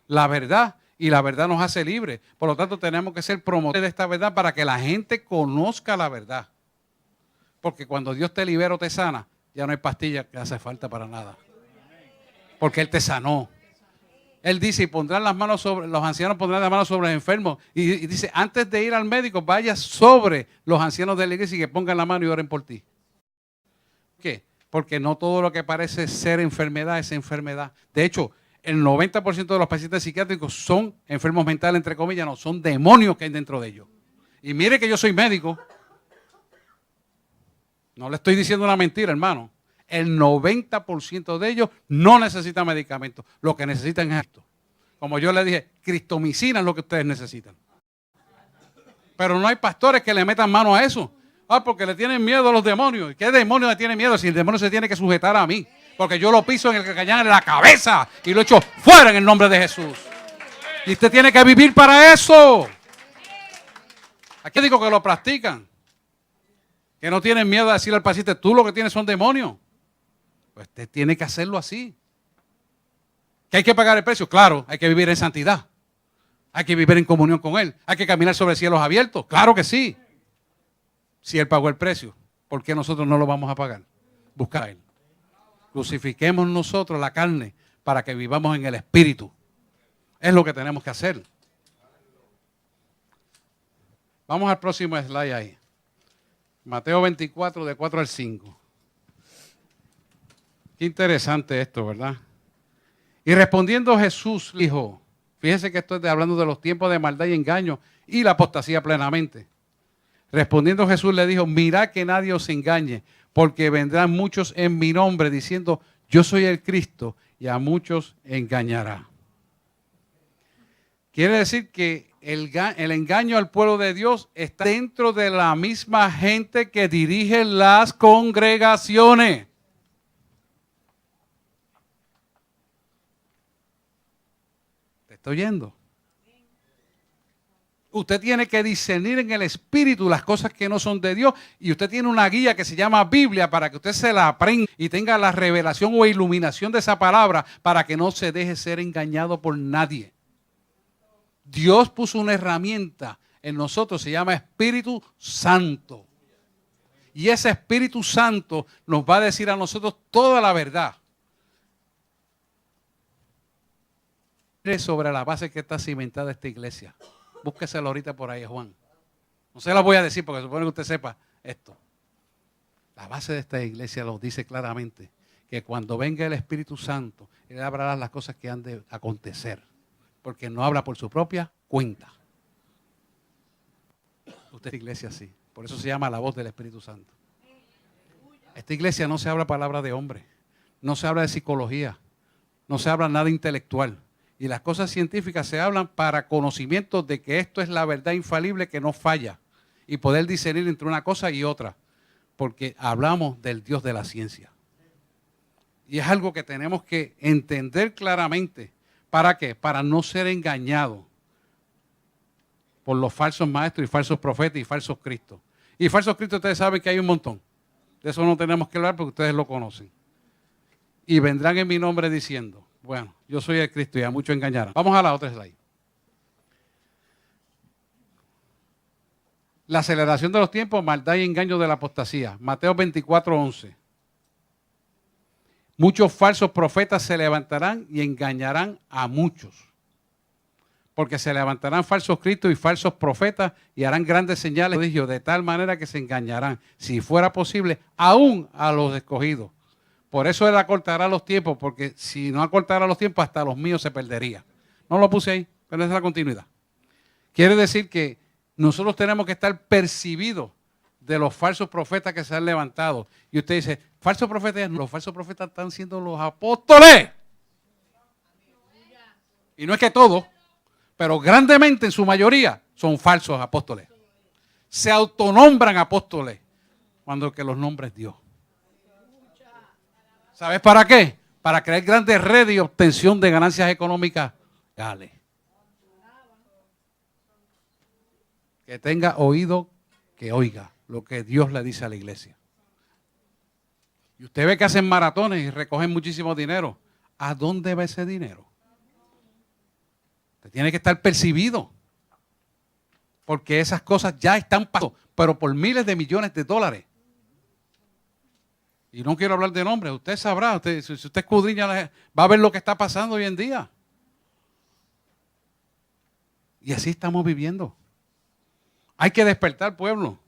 la verdad y la verdad nos hace libres. Por lo tanto, tenemos que ser promotores de esta verdad para que la gente conozca la verdad. Porque cuando Dios te libera o te sana, ya no hay pastilla que hace falta para nada. Porque Él te sanó. Él dice, y pondrán las manos sobre, los ancianos pondrán las manos sobre los enfermos. Y dice, antes de ir al médico, vaya sobre los ancianos de la iglesia y que pongan la mano y oren por ti. ¿Por qué? Porque no todo lo que parece ser enfermedad es enfermedad. De hecho, el 90% de los pacientes psiquiátricos son enfermos mentales, entre comillas, no, son demonios que hay dentro de ellos. Y mire que yo soy médico. No le estoy diciendo una mentira, hermano. El 90% de ellos no necesitan medicamentos. Lo que necesitan es esto. Como yo le dije, cristomicina es lo que ustedes necesitan. Pero no hay pastores que le metan mano a eso. Ah, porque le tienen miedo a los demonios. ¿Qué demonio le tiene miedo si el demonio se tiene que sujetar a mí? Porque yo lo piso en el cañán en la cabeza y lo echo fuera en el nombre de Jesús. Y usted tiene que vivir para eso. Aquí digo que lo practican. Que no tienen miedo a decirle al paciente, tú lo que tienes son demonios. Pues usted tiene que hacerlo así. ¿Que hay que pagar el precio? Claro, hay que vivir en santidad. Hay que vivir en comunión con Él. Hay que caminar sobre cielos abiertos. Claro que sí. Si Él pagó el precio, ¿por qué nosotros no lo vamos a pagar? Buscar a Él. Crucifiquemos nosotros la carne para que vivamos en el Espíritu. Es lo que tenemos que hacer. Vamos al próximo slide ahí. Mateo 24, de 4 al 5. Qué interesante esto, ¿verdad? Y respondiendo Jesús dijo, fíjese que esto es hablando de los tiempos de maldad y engaño y la apostasía plenamente. Respondiendo Jesús le dijo, mirad que nadie os engañe, porque vendrán muchos en mi nombre diciendo, yo soy el Cristo, y a muchos engañará. Quiere decir que el engaño al pueblo de Dios está dentro de la misma gente que dirige las congregaciones. ¿Te estoy oyendo? Usted tiene que discernir en el Espíritu las cosas que no son de Dios y usted tiene una guía que se llama Biblia para que usted se la aprenda y tenga la revelación o iluminación de esa palabra para que no se deje ser engañado por nadie. Dios puso una herramienta en nosotros, se llama Espíritu Santo. Y ese Espíritu Santo nos va a decir a nosotros toda la verdad. Sobre la base que está cimentada esta iglesia. Búsqueselo ahorita por ahí, Juan. No se la voy a decir porque supone que usted sepa esto. La base de esta iglesia lo dice claramente, que cuando venga el Espíritu Santo, Él hablará las cosas que han de acontecer, porque no habla por su propia cuenta. Usted es iglesia así, por eso se llama la voz del Espíritu Santo. Esta iglesia no se habla palabra de hombre, no se habla de psicología, no se habla nada intelectual. Y las cosas científicas se hablan para conocimiento de que esto es la verdad infalible que no falla y poder discernir entre una cosa y otra, porque hablamos del Dios de la ciencia. Y es algo que tenemos que entender claramente. ¿Para qué? Para no ser engañados por los falsos maestros y falsos profetas y falsos cristos. Y falsos cristos ustedes saben que hay un montón. De eso no tenemos que hablar porque ustedes lo conocen. Y vendrán en mi nombre diciendo, bueno, yo soy el Cristo y a muchos engañarán. Vamos a la otra slide. La aceleración de los tiempos, maldad y engaño de la apostasía. Mateo 24:11. Muchos falsos profetas se levantarán y engañarán a muchos. Porque se levantarán falsos cristos y falsos profetas y harán grandes señales de tal manera que se engañarán, si fuera posible, aún a los escogidos. Por eso Él acortará los tiempos, porque si no acortara los tiempos, hasta los míos se perdería. No lo puse ahí, pero esa es la continuidad. Quiere decir que nosotros tenemos que estar percibidos de los falsos profetas que se han levantado. Y usted dice, falsos profetas, los falsos profetas están siendo los apóstoles. Y no es que todos, pero grandemente en su mayoría son falsos apóstoles. Se autonombran apóstoles cuando que los nombra es Dios. ¿Sabes para qué? Para crear grandes redes y obtención de ganancias económicas. Dale. Que tenga oído, que oiga lo que Dios le dice a la iglesia. Y usted ve que hacen maratones y recogen muchísimo dinero. ¿A dónde va ese dinero? Usted tiene que estar percibido. Porque esas cosas ya están pasando, pero por miles de millones de dólares. Y no quiero hablar de nombres, usted sabrá, si usted escudriña, va a ver lo que está pasando hoy en día. Y así estamos viviendo. Hay que despertar, pueblo.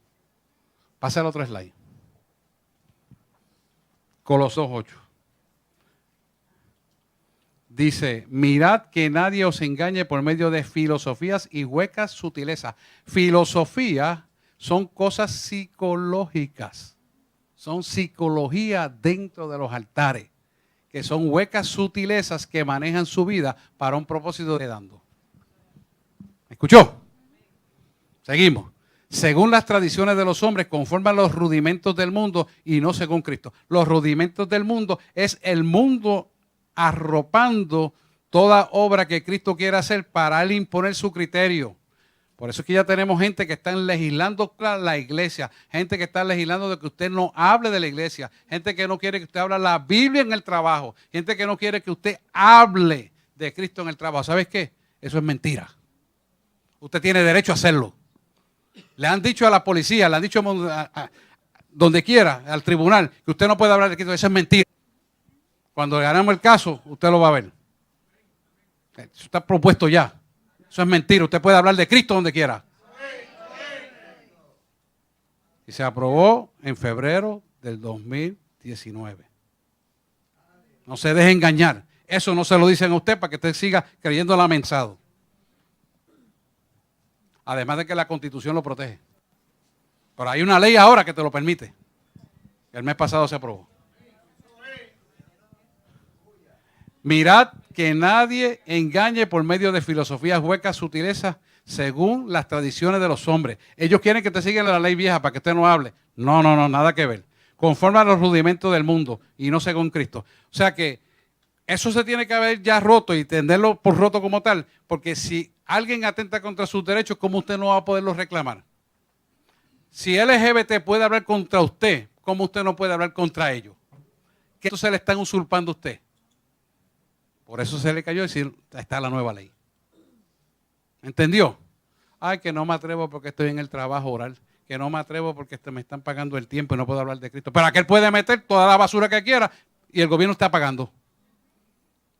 Pasa al otro slide. Colosos 8. Dice, mirad que nadie os engañe por medio de filosofías y huecas sutilezas. Filosofías son cosas psicológicas. Son psicología dentro de los altares, que son huecas sutilezas que manejan su vida para un propósito de dando. ¿Me escuchó? Seguimos. Según las tradiciones de los hombres, conforme a los rudimentos del mundo y no según Cristo. Los rudimentos del mundo es el mundo arropando toda obra que Cristo quiera hacer para él imponer su criterio. Por eso es que ya tenemos gente que está legislando la iglesia, gente que está legislando de que usted no hable de la iglesia, gente que no quiere que usted hable la Biblia en el trabajo, gente que no quiere que usted hable de Cristo en el trabajo. ¿Sabes qué? Eso es mentira. Usted tiene derecho a hacerlo. Le han dicho a la policía, le han dicho donde quiera, al tribunal, que usted no puede hablar de Cristo. Eso es mentira. Cuando ganamos el caso, usted lo va a ver. Eso está propuesto ya. Eso es mentira. Usted puede hablar de Cristo donde quiera. Y se aprobó en febrero del 2019. No se deje engañar. Eso no se lo dicen a usted para que usted siga creyendo lamentado. Además de que la Constitución lo protege. Pero hay una ley ahora que te lo permite. El mes pasado se aprobó. Mirad que nadie engañe por medio de filosofías huecas, sutilezas, según las tradiciones de los hombres. Ellos quieren que te sigan la ley vieja para que usted no hable. No, nada que ver. Conforme a los rudimentos del mundo y no según Cristo. O sea que eso se tiene que haber ya roto y tenerlo por roto como tal, porque si alguien atenta contra sus derechos, ¿cómo usted no va a poderlos reclamar? Si LGBT puede hablar contra usted, ¿cómo usted no puede hablar contra ellos? ¿Qué se le están usurpando a usted? Por eso se le cayó decir, está la nueva ley. ¿Entendió? Ay, que no me atrevo porque estoy en el trabajo oral, que no me atrevo porque me están pagando el tiempo y no puedo hablar de Cristo. Pero aquel puede meter toda la basura que quiera y el gobierno está pagando.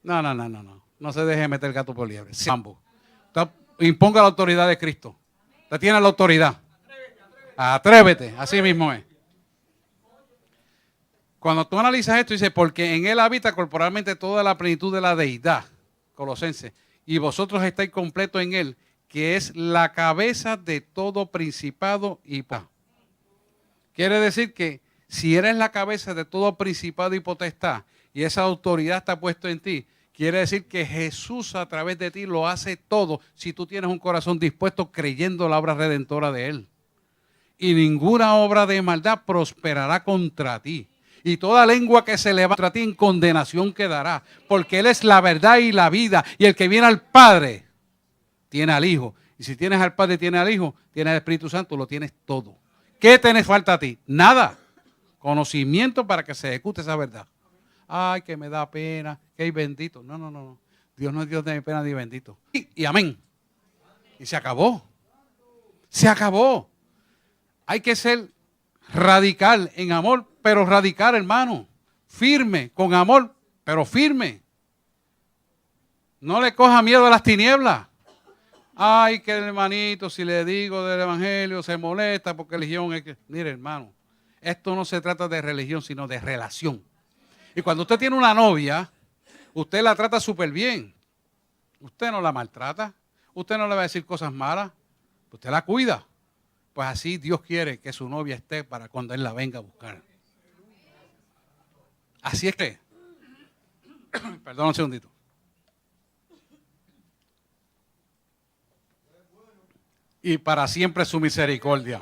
No se deje meter gato por liebre. Imponga la autoridad de Cristo. Usted tiene la autoridad. Atrévete, así mismo es. Cuando tú analizas esto, dice, porque en él habita corporalmente toda la plenitud de la deidad, Colosenses, y vosotros estáis completos en él, que es la cabeza de todo principado y potestad. Quiere decir que si eres la cabeza de todo principado y potestad, y esa autoridad está puesta en ti, quiere decir que Jesús a través de ti lo hace todo, si tú tienes un corazón dispuesto creyendo la obra redentora de él. Y ninguna obra de maldad prosperará contra ti. Y toda lengua que se levanta contra ti en condenación quedará. Porque Él es la verdad y la vida. Y el que viene al Padre, tiene al Hijo. Y si tienes al Padre y tienes al Hijo, tienes al Espíritu Santo, lo tienes todo. ¿Qué te falta a ti? Nada. Conocimiento para que se ejecute esa verdad. Ay, que me da pena, que hay bendito. No, no, no, no. Dios no es Dios de pena ni bendito. Y amén. Y se acabó. Se acabó. Hay que ser radical en amor, pero radical, hermano. Firme, con amor, pero firme. No le coja miedo a las tinieblas. Ay, que el hermanito, si le digo del evangelio, se molesta porque religión es que... Mire, hermano, esto no se trata de religión, sino de relación. Y cuando usted tiene una novia, usted la trata súper bien. Usted no la maltrata. Usted no le va a decir cosas malas. Usted la cuida. Pues así Dios quiere que su novia esté para cuando Él la venga a buscar. Así es que, perdón un segundito. Y para siempre su misericordia.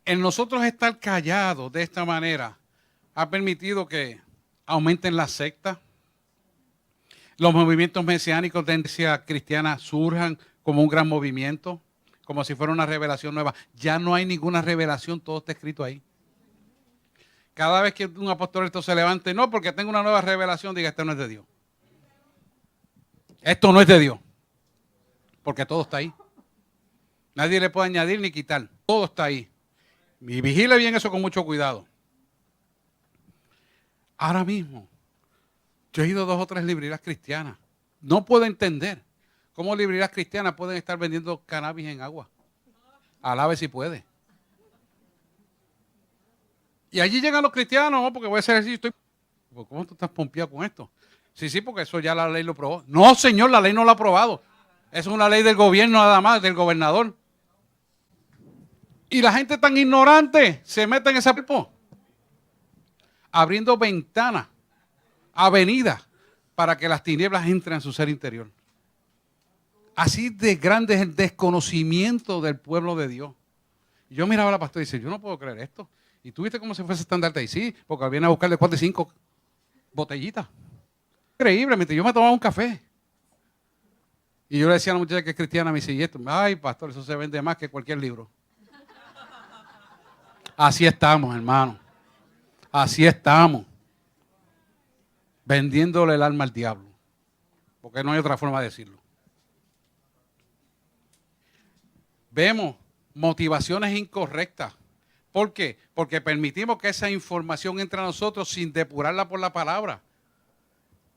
En nosotros estar callados de esta manera ha permitido que aumenten las sectas. Los movimientos mesiánicos de tendencia cristiana surjan como un gran movimiento, como si fuera una revelación nueva. Ya no hay ninguna revelación, todo está escrito ahí. Cada vez que un apóstol se levante, no, porque tengo una nueva revelación, diga, esto no es de Dios. Esto no es de Dios, porque todo está ahí. Nadie le puede añadir ni quitar, todo está ahí. Y vigile bien eso con mucho cuidado. Ahora mismo, yo he ido a 2 o 3 librerías cristianas. No puedo entender cómo librerías cristianas pueden estar vendiendo cannabis en agua. Alabe si puede. Y allí llegan los cristianos, ¿no? Porque voy a hacer ejercicio. ¿Cómo tú estás pompeado con esto? Sí, porque eso ya la ley lo probó. No, señor, la ley no lo ha aprobado. Es una ley del gobierno nada más, del gobernador. Y la gente tan ignorante se mete en ese cuerpo, abriendo ventanas, avenidas, para que las tinieblas entren en su ser interior. Así de grande es el desconocimiento del pueblo de Dios. Yo miraba a la pastora y decía, yo no puedo creer esto. Y tú viste cómo se fue ese estandarte ahí. Sí, porque viene a buscarle 4 y 5 botellitas. Increíble, yo me tomaba un café. Y yo le decía a la muchacha que es cristiana, me dice, y esto, ay, pastor, eso se vende más que cualquier libro. Así estamos, hermano. Así estamos. Vendiéndole el alma al diablo. Porque no hay otra forma de decirlo. Vemos motivaciones incorrectas. ¿Por qué? Porque permitimos que esa información entre a nosotros sin depurarla por la palabra.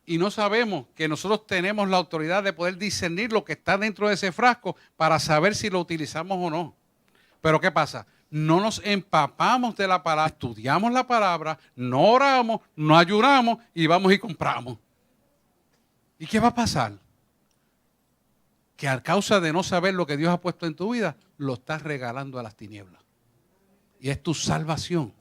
Y no sabemos que nosotros tenemos la autoridad de poder discernir lo que está dentro de ese frasco para saber si lo utilizamos o no. Pero ¿qué pasa? No nos empapamos de la palabra, estudiamos la palabra, no oramos, no ayunamos y vamos y compramos. ¿Y qué va a pasar? Que a causa de no saber lo que Dios ha puesto en tu vida, lo estás regalando a las tinieblas. Y es tu salvación.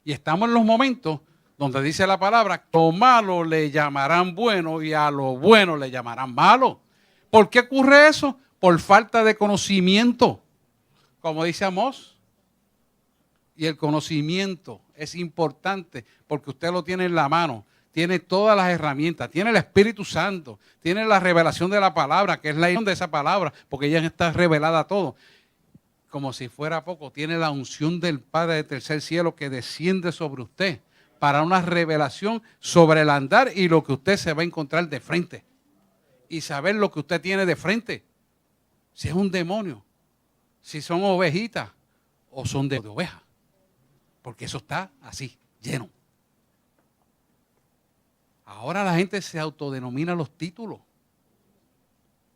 Y estamos en los momentos donde dice la palabra, lo malo le llamarán bueno y a lo bueno le llamarán malo. ¿Por qué ocurre eso? Por falta de conocimiento. Como dice Amós. Y el conocimiento es importante porque usted lo tiene en la mano. Tiene todas las herramientas, tiene el Espíritu Santo, tiene la revelación de la palabra, que es la unción de esa palabra, porque ya está revelada todo. Como si fuera poco, tiene la unción del Padre del tercer cielo que desciende sobre usted para una revelación sobre el andar y lo que usted se va a encontrar de frente. Y saber lo que usted tiene de frente. Si es un demonio, si son ovejitas o son de ovejas. Porque eso está así, lleno. Ahora la gente se autodenomina los títulos.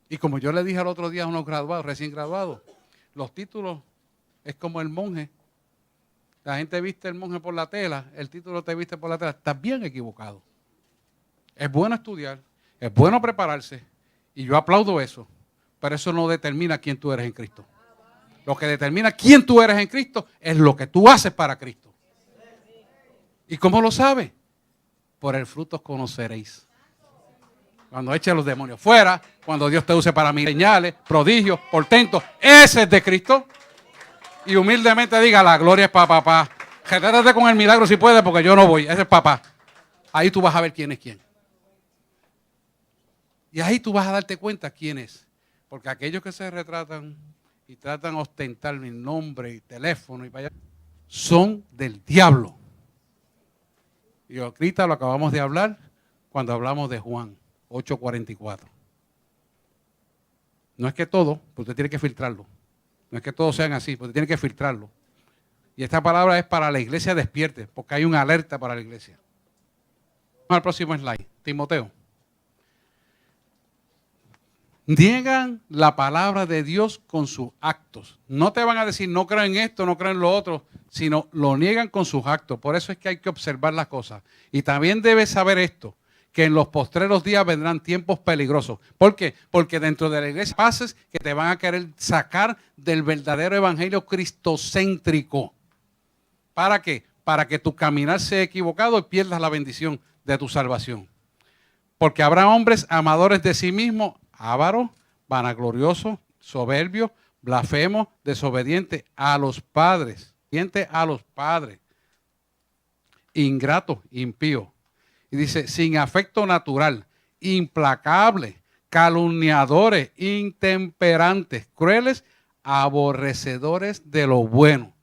Y como yo le dije al otro día a unos graduados, recién graduados, los títulos es como el monje. La gente viste el monje por la tela, el título te viste por la tela. Estás bien equivocado. Es bueno estudiar, es bueno prepararse, y yo aplaudo eso, pero eso no determina quién tú eres en Cristo. Lo que determina quién tú eres en Cristo es lo que tú haces para Cristo. ¿Y cómo lo sabes? Por el fruto conoceréis. Cuando eche a los demonios fuera, cuando Dios te use para mis señales, prodigios, portentos, ese es de Cristo. Y humildemente diga, la gloria es para papá. Retrátate con el milagro si puedes, porque yo no voy. Ese es papá. Ahí tú vas a ver quién es quién. Y ahí tú vas a darte cuenta quién es. Porque aquellos que se retratan y tratan de ostentar mi nombre y teléfono y para allá, son del diablo. Y ahorita lo acabamos de hablar cuando hablamos de Juan 8:44. No es que todo, pero usted tiene que filtrarlo. No es que todos sean así, pero usted tiene que filtrarlo. Y esta palabra es para la iglesia despierte, porque hay una alerta para la iglesia. Vamos al próximo slide. Timoteo. Niegan la palabra de Dios con sus actos. No te van a decir, no creo en esto, no creo en lo otro, sino lo niegan con sus actos. Por eso es que hay que observar las cosas. Y también debes saber esto, que en los postreros días vendrán tiempos peligrosos. ¿Por qué? Porque dentro de la iglesia pases que te van a querer sacar del verdadero evangelio cristocéntrico. ¿Para qué? Para que tu caminar sea equivocado y pierdas la bendición de tu salvación. Porque habrá hombres amadores de sí mismos, ávaros, vanagloriosos, soberbios, blasfemos, desobedientes a los padres, ingratos, impíos. Y dice, sin afecto natural, implacables, calumniadores, intemperantes, crueles, aborrecedores de lo bueno.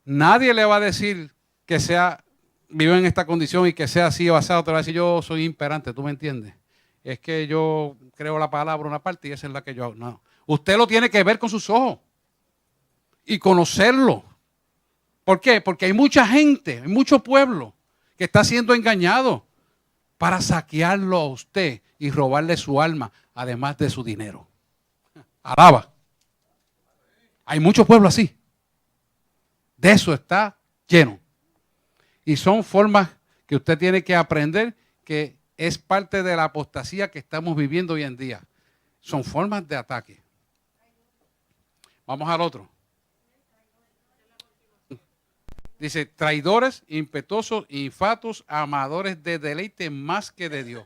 Nadie le va a decir que vive en esta condición y que sea así o asado. Te va a decir, yo soy imperante, ¿tú me entiendes? Es que yo creo la palabra una parte y esa es la que yo hago. No. Usted lo tiene que ver con sus ojos y conocerlo. ¿Por qué? Porque hay mucha gente, hay mucho pueblo que está siendo engañado para saquearlo a usted y robarle su alma, además de su dinero. Alaba. Hay mucho pueblo así. De eso está lleno. Y son formas que usted tiene que aprender que es parte de la apostasía que estamos viviendo hoy en día. Son formas de ataque. Vamos al otro. Dice, traidores, impetuosos, infatuos, amadores de deleite más que de Dios.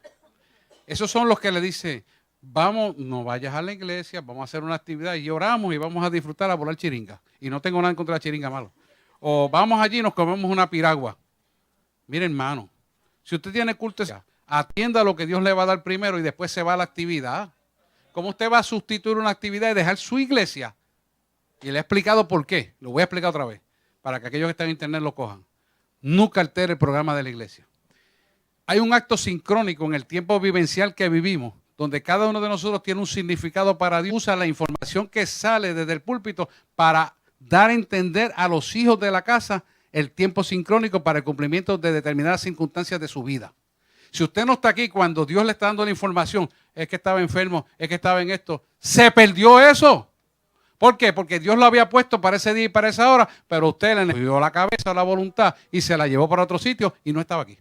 Esos son los que le dice, vamos, no vayas a la iglesia, vamos a hacer una actividad y oramos y vamos a disfrutar a volar chiringa. Y no tengo nada en contra de la chiringa malo. O vamos allí y nos comemos una piragua. Mire, hermano, si usted tiene culto, atienda lo que Dios le va a dar primero y después se va a la actividad. ¿Cómo usted va a sustituir una actividad y dejar su iglesia? Y le he explicado por qué. Lo voy a explicar otra vez, para que aquellos que están en internet lo cojan. Nunca altere el programa de la iglesia. Hay un acto sincrónico en el tiempo vivencial que vivimos, donde cada uno de nosotros tiene un significado para Dios. Usa la información que sale desde el púlpito para dar a entender a los hijos de la casa el tiempo sincrónico para el cumplimiento de determinadas circunstancias de su vida. Si usted no está aquí cuando Dios le está dando la información, es que estaba enfermo, es que estaba en esto, se perdió eso. ¿Por qué? Porque Dios lo había puesto para ese día y para esa hora, pero usted le dio la cabeza, la voluntad y se la llevó para otro sitio y no estaba aquí.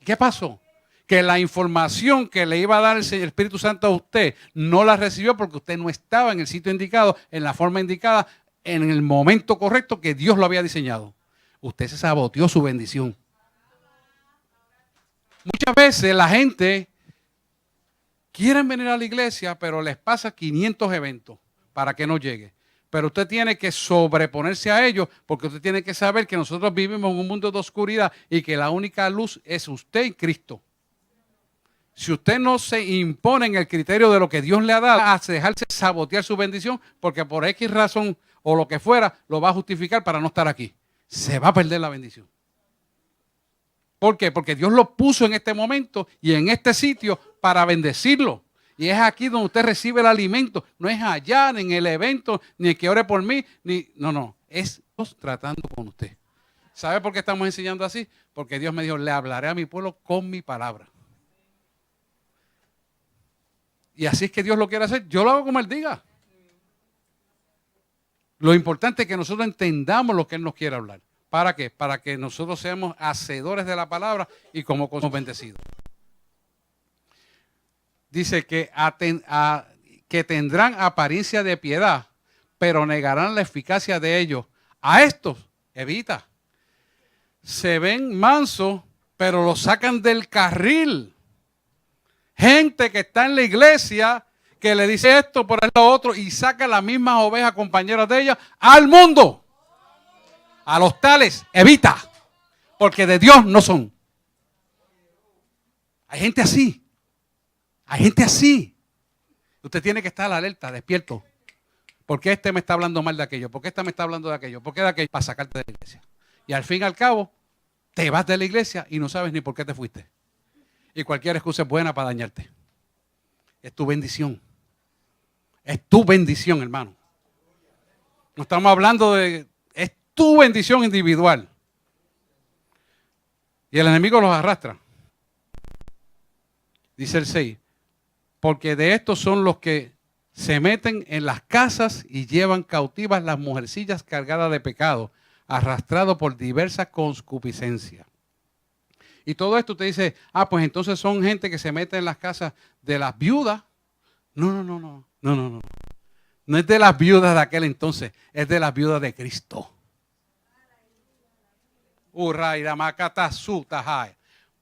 ¿Qué pasó? Que la información que le iba a dar el Espíritu Santo a usted no la recibió porque usted no estaba en el sitio indicado, en la forma indicada, en el momento correcto que Dios lo había diseñado. Usted se saboteó su bendición. Muchas veces la gente quiere venir a la iglesia, pero les pasa 500 eventos para que no llegue. Pero usted tiene que sobreponerse a ellos porque usted tiene que saber que nosotros vivimos en un mundo de oscuridad y que la única luz es usted y Cristo. Si usted no se impone en el criterio de lo que Dios le ha dado, a dejarse sabotear su bendición, porque por X razón o lo que fuera, lo va a justificar para no estar aquí. Se va a perder la bendición. ¿Por qué? Porque Dios lo puso en este momento y en este sitio para bendecirlo. Y es aquí donde usted recibe el alimento. No es allá, ni en el evento, ni el que ore por mí, no. Es Dios tratando con usted. ¿Sabe por qué estamos enseñando así? Porque Dios me dijo, le hablaré a mi pueblo con mi palabra. Y así es que Dios lo quiere hacer. Yo lo hago como Él diga. Lo importante es que nosotros entendamos lo que Él nos quiere hablar. ¿Para qué? Para que nosotros seamos hacedores de la palabra y como bendecidos. Dice que, que tendrán apariencia de piedad, pero negarán la eficacia de ellos. A estos, evita. Se ven mansos, pero los sacan del carril. Gente que está en la iglesia, que le dice esto por el otro y saca las mismas ovejas compañeras de ella al mundo. A los tales, evita, porque de Dios no son. Hay gente así. Hay gente así. Usted tiene que estar alerta, despierto. ¿Por qué este me está hablando mal de aquello? ¿Por qué este me está hablando de aquello? ¿Por qué de aquello? Para sacarte de la iglesia. Y al fin y al cabo, te vas de la iglesia y no sabes ni por qué te fuiste. Y cualquier excusa es buena para dañarte. Es tu bendición. Es tu bendición, hermano. No estamos hablando de... Es tu bendición individual. Y el enemigo los arrastra. Dice el 6. Porque de estos son los que se meten en las casas y llevan cautivas las mujercillas cargadas de pecado, arrastrados por diversas concupiscencias. Y todo esto te dice, pues entonces son gente que se mete en las casas de las viudas. No. No es de las viudas de aquel entonces, es de las viudas de Cristo.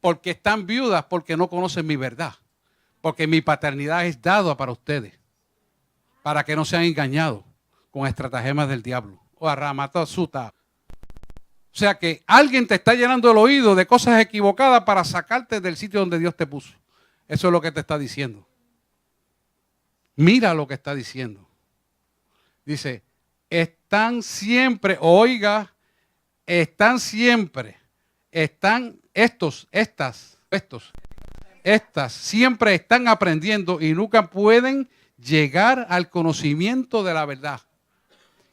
Porque están viudas porque no conocen mi verdad. Porque mi paternidad es dada para ustedes. Para que no sean engañados con estratagemas del diablo. O sea que alguien te está llenando el oído de cosas equivocadas para sacarte del sitio donde Dios te puso. Eso es lo que te está diciendo. Mira lo que está diciendo. Dice, están siempre, estas siempre están aprendiendo y nunca pueden llegar al conocimiento de la verdad.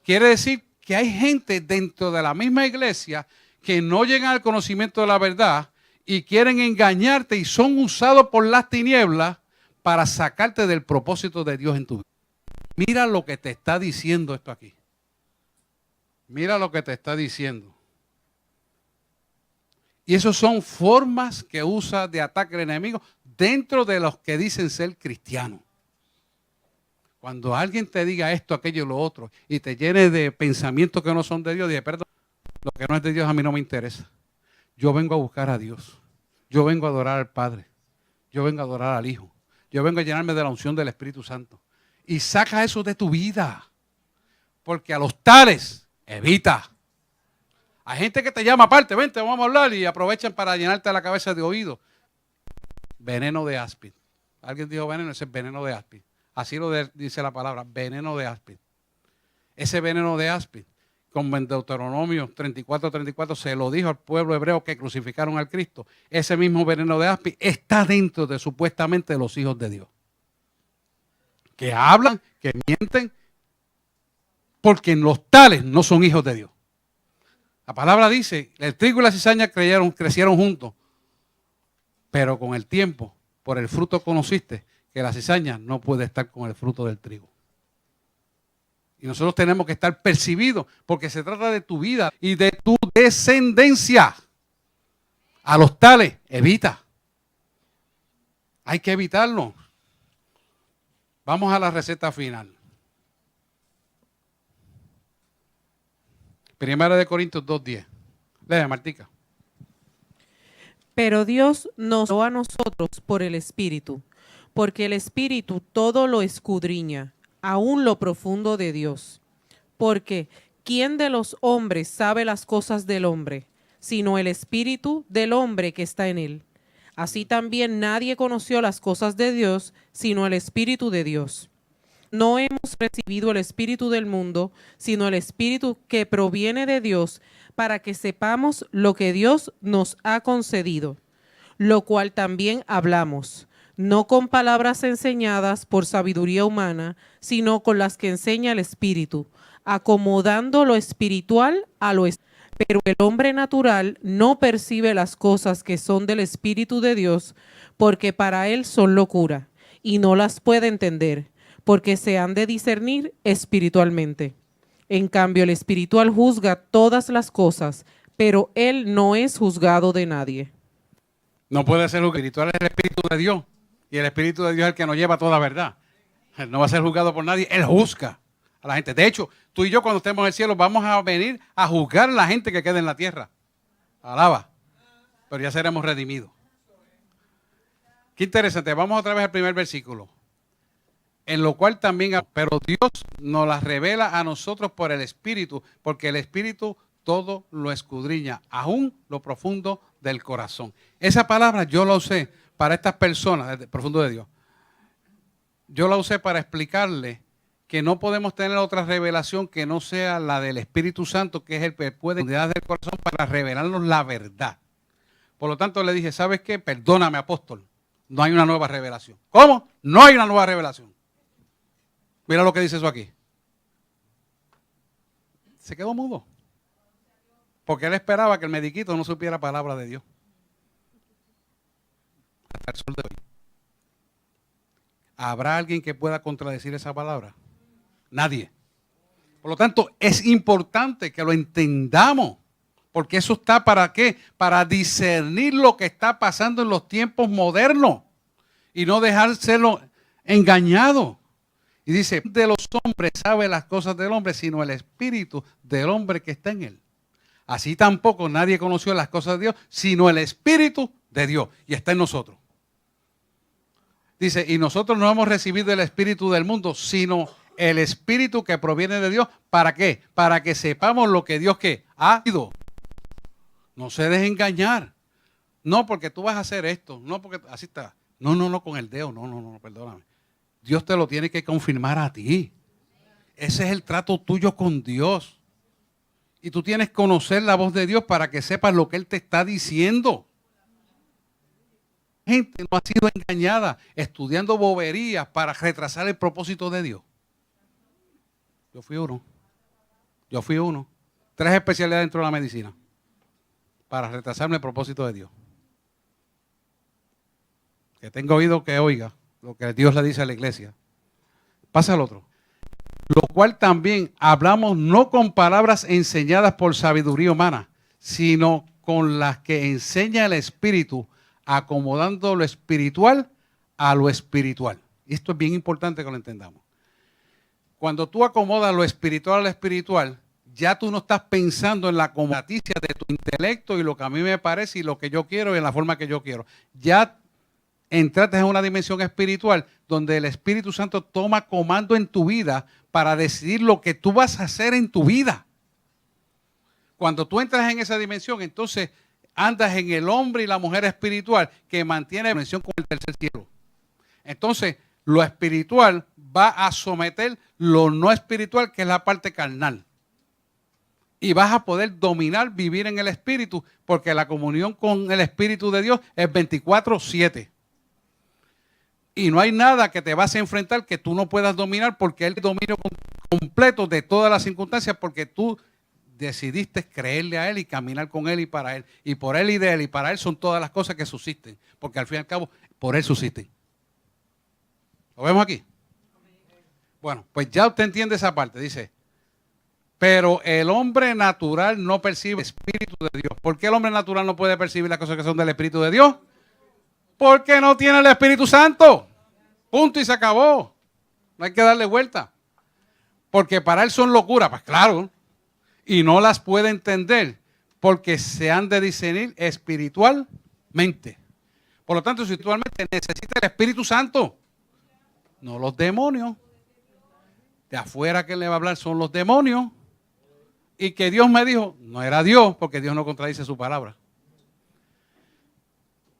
Quiere decir que hay gente dentro de la misma iglesia que no llegan al conocimiento de la verdad y quieren engañarte y son usados por las tinieblas para sacarte del propósito de Dios en tu vida. Mira lo que te está diciendo esto aquí. Mira lo que te está diciendo. Y esas son formas que usa de ataque el enemigo dentro de los que dicen ser cristianos. Cuando alguien te diga esto, aquello y lo otro, y te llene de pensamientos que no son de Dios, dije, perdón, lo que no es de Dios a mí no me interesa. Yo vengo a buscar a Dios. Yo vengo a adorar al Padre. Yo vengo a adorar al Hijo. Yo vengo a llenarme de la unción del Espíritu Santo. Y saca eso de tu vida. Porque a los tales, evita. Hay gente que te llama aparte, vente, vamos a hablar, y aprovechan para llenarte la cabeza de oído. Veneno de áspid. Alguien dijo veneno, ese es veneno de áspid. Así lo dice la palabra, veneno de áspid. Ese veneno de áspid, como en Deuteronomio 34 se lo dijo al pueblo hebreo que crucificaron al Cristo. Ese mismo veneno de áspid está dentro de supuestamente los hijos de Dios. Que hablan, que mienten, porque los tales no son hijos de Dios. La palabra dice, el trigo y la cizaña crecieron juntos, pero con el tiempo, por el fruto conociste que la cizaña no puede estar con el fruto del trigo. Y nosotros tenemos que estar percibidos porque se trata de tu vida y de tu descendencia. A los tales, evita. Hay que evitarlo. Vamos a la receta final. Primera de Corintios 2:10. Lee, Martica. Pero Dios nos dio a nosotros por el Espíritu, porque el Espíritu todo lo escudriña, aún lo profundo de Dios. Porque ¿quién de los hombres sabe las cosas del hombre, sino el Espíritu del hombre que está en él? Así también nadie conoció las cosas de Dios, sino el Espíritu de Dios. No hemos recibido el Espíritu del mundo, sino el Espíritu que proviene de Dios, para que sepamos lo que Dios nos ha concedido, lo cual también hablamos, no con palabras enseñadas por sabiduría humana, sino con las que enseña el Espíritu, acomodando lo espiritual a lo espiritual. Pero el hombre natural no percibe las cosas que son del Espíritu de Dios, porque para él son locura, y no las puede entender, porque se han de discernir espiritualmente. En cambio, el espiritual juzga todas las cosas, pero él no es juzgado de nadie. No puede ser juzgado. El espiritual es el Espíritu de Dios. Y el Espíritu de Dios es el que nos lleva a toda verdad. Él no va a ser juzgado por nadie. Él juzga a la gente. De hecho, tú y yo cuando estemos en el cielo vamos a venir a juzgar a la gente que quede en la tierra. Alaba. Pero ya seremos redimidos. Qué interesante. Vamos otra vez al primer versículo. En lo cual también, pero Dios nos las revela a nosotros por el Espíritu, porque el Espíritu todo lo escudriña, aún lo profundo del corazón. Esa palabra yo la usé para estas personas, del profundo de Dios. Yo la usé para explicarle que no podemos tener otra revelación que no sea la del Espíritu Santo, que es el que puede del corazón para revelarnos la verdad. Por lo tanto le dije, ¿sabes qué? Perdóname, apóstol, no hay una nueva revelación. ¿Cómo? No hay una nueva revelación. Mira lo que dice eso aquí. Se quedó mudo. Porque él esperaba que el mediquito no supiera palabra de Dios. Hasta el sol de hoy. ¿Habrá alguien que pueda contradecir esa palabra? Nadie. Por lo tanto, es importante que lo entendamos. Porque eso está ¿para qué? Para discernir lo que está pasando en los tiempos modernos. Y no dejárselo engañado. Y dice, de los hombres sabe las cosas del hombre, sino el espíritu del hombre que está en él. Así tampoco nadie conoció las cosas de Dios, sino el espíritu de Dios. Y está en nosotros. Dice, y nosotros no hemos recibido el espíritu del mundo, sino el espíritu que proviene de Dios. ¿Para qué? Para que sepamos lo que Dios ¿qué? Ha sido. No se deje engañar. No porque tú vas a hacer esto. No porque así está. No, con el dedo. No, perdóname. Dios te lo tiene que confirmar a ti. Ese es el trato tuyo con Dios. Y tú tienes que conocer la voz de Dios para que sepas lo que Él te está diciendo. Gente no ha sido engañada estudiando boberías para retrasar el propósito de Dios. Yo fui uno. 3 especialidades dentro de la medicina para retrasarme el propósito de Dios. Que tenga oído que oiga lo que Dios le dice a la iglesia. Pasa al otro. Lo cual también hablamos no con palabras enseñadas por sabiduría humana, sino con las que enseña el Espíritu, acomodando lo espiritual a lo espiritual. Esto es bien importante que lo entendamos. Cuando tú acomodas lo espiritual a lo espiritual, ya tú no estás pensando en la acomodaticia de tu intelecto y lo que a mí me parece y lo que yo quiero y en la forma que yo quiero. Ya entraste en una dimensión espiritual donde el Espíritu Santo toma comando en tu vida para decidir lo que tú vas a hacer en tu vida. Cuando tú entras en esa dimensión, entonces andas en el hombre y la mujer espiritual que mantiene la conexión con el tercer cielo. Entonces, lo espiritual va a someter lo no espiritual, que es la parte carnal. Y vas a poder dominar, vivir en el Espíritu, porque la comunión con el Espíritu de Dios es 24/7. Y no hay nada que te vas a enfrentar que tú no puedas dominar, porque Él dominio completo de todas las circunstancias, porque tú decidiste creerle a Él y caminar con Él y para Él. Y por Él y de Él y para Él son todas las cosas que subsisten, porque al fin y al cabo, por Él subsisten. ¿Lo vemos aquí? Bueno, pues ya usted entiende esa parte, dice. Pero el hombre natural no percibe el Espíritu de Dios. ¿Por qué el hombre natural no puede percibir las cosas que son del Espíritu de Dios? Porque no tiene el Espíritu Santo. Punto y se acabó. No hay que darle vuelta. Porque para él son locuras. Pues claro. Y no las puede entender porque se han de discernir espiritualmente. Por lo tanto, espiritualmente necesita el Espíritu Santo. No los demonios. De afuera que le va a hablar son los demonios. Y que Dios me dijo, no era Dios, porque Dios no contradice su palabra.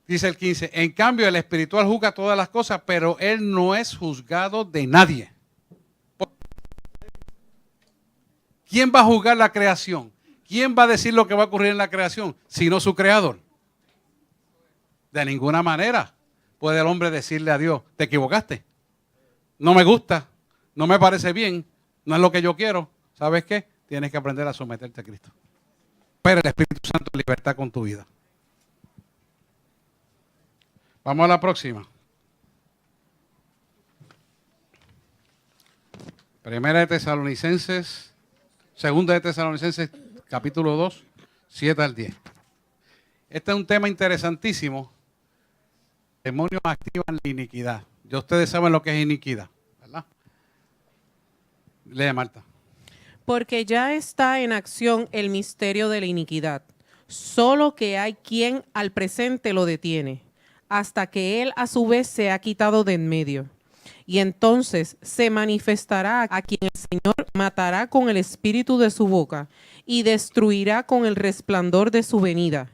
Dice el 15, en cambio el espiritual juzga todas las cosas, pero él no es juzgado de nadie. ¿Quién va a juzgar la creación? ¿Quién va a decir lo que va a ocurrir en la creación, sino su creador? De ninguna manera puede el hombre decirle a Dios, te equivocaste, no me gusta, no me parece bien, no es lo que yo quiero. ¿Sabes qué? Tienes que aprender a someterte a Cristo. Pero el Espíritu Santo es libertad con tu vida. Vamos a la próxima. Primera de Tesalonicenses, segunda de Tesalonicenses, capítulo 2, 7 al 10. Este es un tema interesantísimo. Demonios activan la iniquidad. Ya ustedes saben lo que es iniquidad, ¿verdad? Lee, Marta. Porque ya está en acción el misterio de la iniquidad, solo que hay quien al presente lo detiene, hasta que él a su vez se ha quitado de en medio. Y entonces se manifestará a quien el Señor matará con el espíritu de su boca y destruirá con el resplandor de su venida.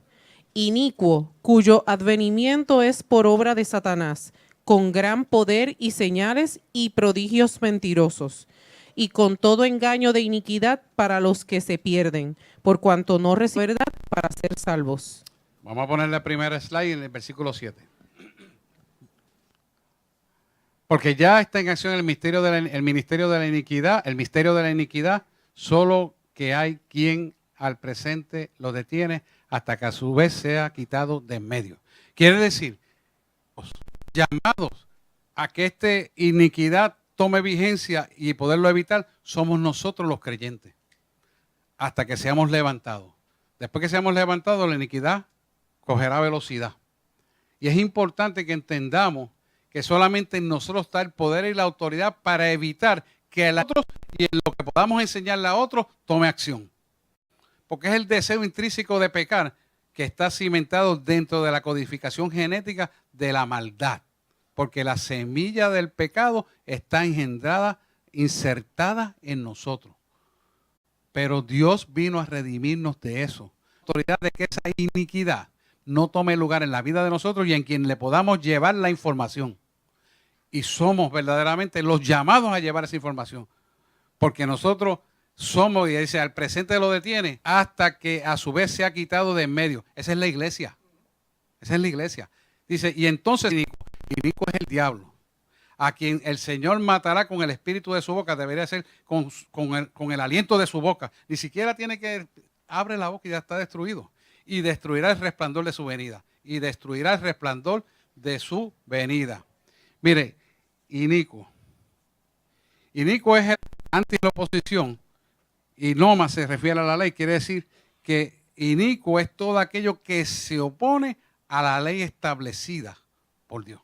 Inicuo, cuyo advenimiento es por obra de Satanás, con gran poder y señales y prodigios mentirosos, y con todo engaño de iniquidad para los que se pierden, por cuanto no reciben verdad para ser salvos. Vamos a poner la primera slide en el versículo 7. Porque ya está en acción el ministerio de la iniquidad, el misterio de la iniquidad, solo que hay quien al presente lo detiene hasta que a su vez sea quitado de en medio. Quiere decir, los llamados a que esta iniquidad tome vigencia y poderlo evitar, somos nosotros los creyentes, hasta que seamos levantados. Después que seamos levantados, la iniquidad cogerá velocidad. Y es importante que entendamos que solamente en nosotros está el poder y la autoridad para evitar que el otro y en lo que podamos enseñarle a otros tome acción. Porque es el deseo intrínseco de pecar que está cimentado dentro de la codificación genética de la maldad. Porque la semilla del pecado está engendrada, insertada en nosotros. Pero Dios vino a redimirnos de eso. La autoridad de que esa iniquidad no tome lugar en la vida de nosotros y en quien le podamos llevar la información. Y somos verdaderamente los llamados a llevar esa información. Porque nosotros somos, y dice, al presente lo detiene hasta que a su vez se ha quitado de en medio. Esa es la iglesia. Esa es la iglesia. Dice, y entonces inicuo es el diablo, a quien el Señor matará con el espíritu de su boca. Debería ser con el aliento de su boca. Ni siquiera tiene que, abre la boca y ya está destruido. Y destruirá el resplandor de su venida. Y destruirá el resplandor de su venida. Mire, inicuo. Inicuo es el anti la oposición. Y noma se refiere a la ley. Quiere decir que inicuo es todo aquello que se opone a la ley establecida por Dios,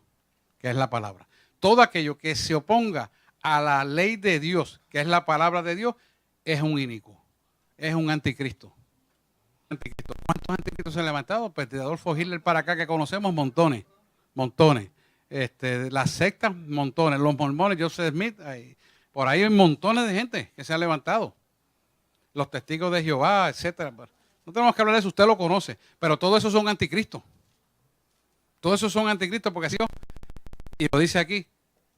que es la palabra. Todo aquello que se oponga a la ley de Dios, que es la palabra de Dios, es un inicuo. Es un anticristo. ¿Cuántos anticristos se han levantado? Pues de Adolfo Hitler para acá que conocemos, montones. Montones. Las sectas, montones. Los mormones, Joseph Smith, por ahí hay montones de gente que se han levantado. Los testigos de Jehová, etcétera. No tenemos que hablar de eso, usted lo conoce. Pero todos esos son anticristos. Todos esos son anticristos porque así, y lo dice aquí.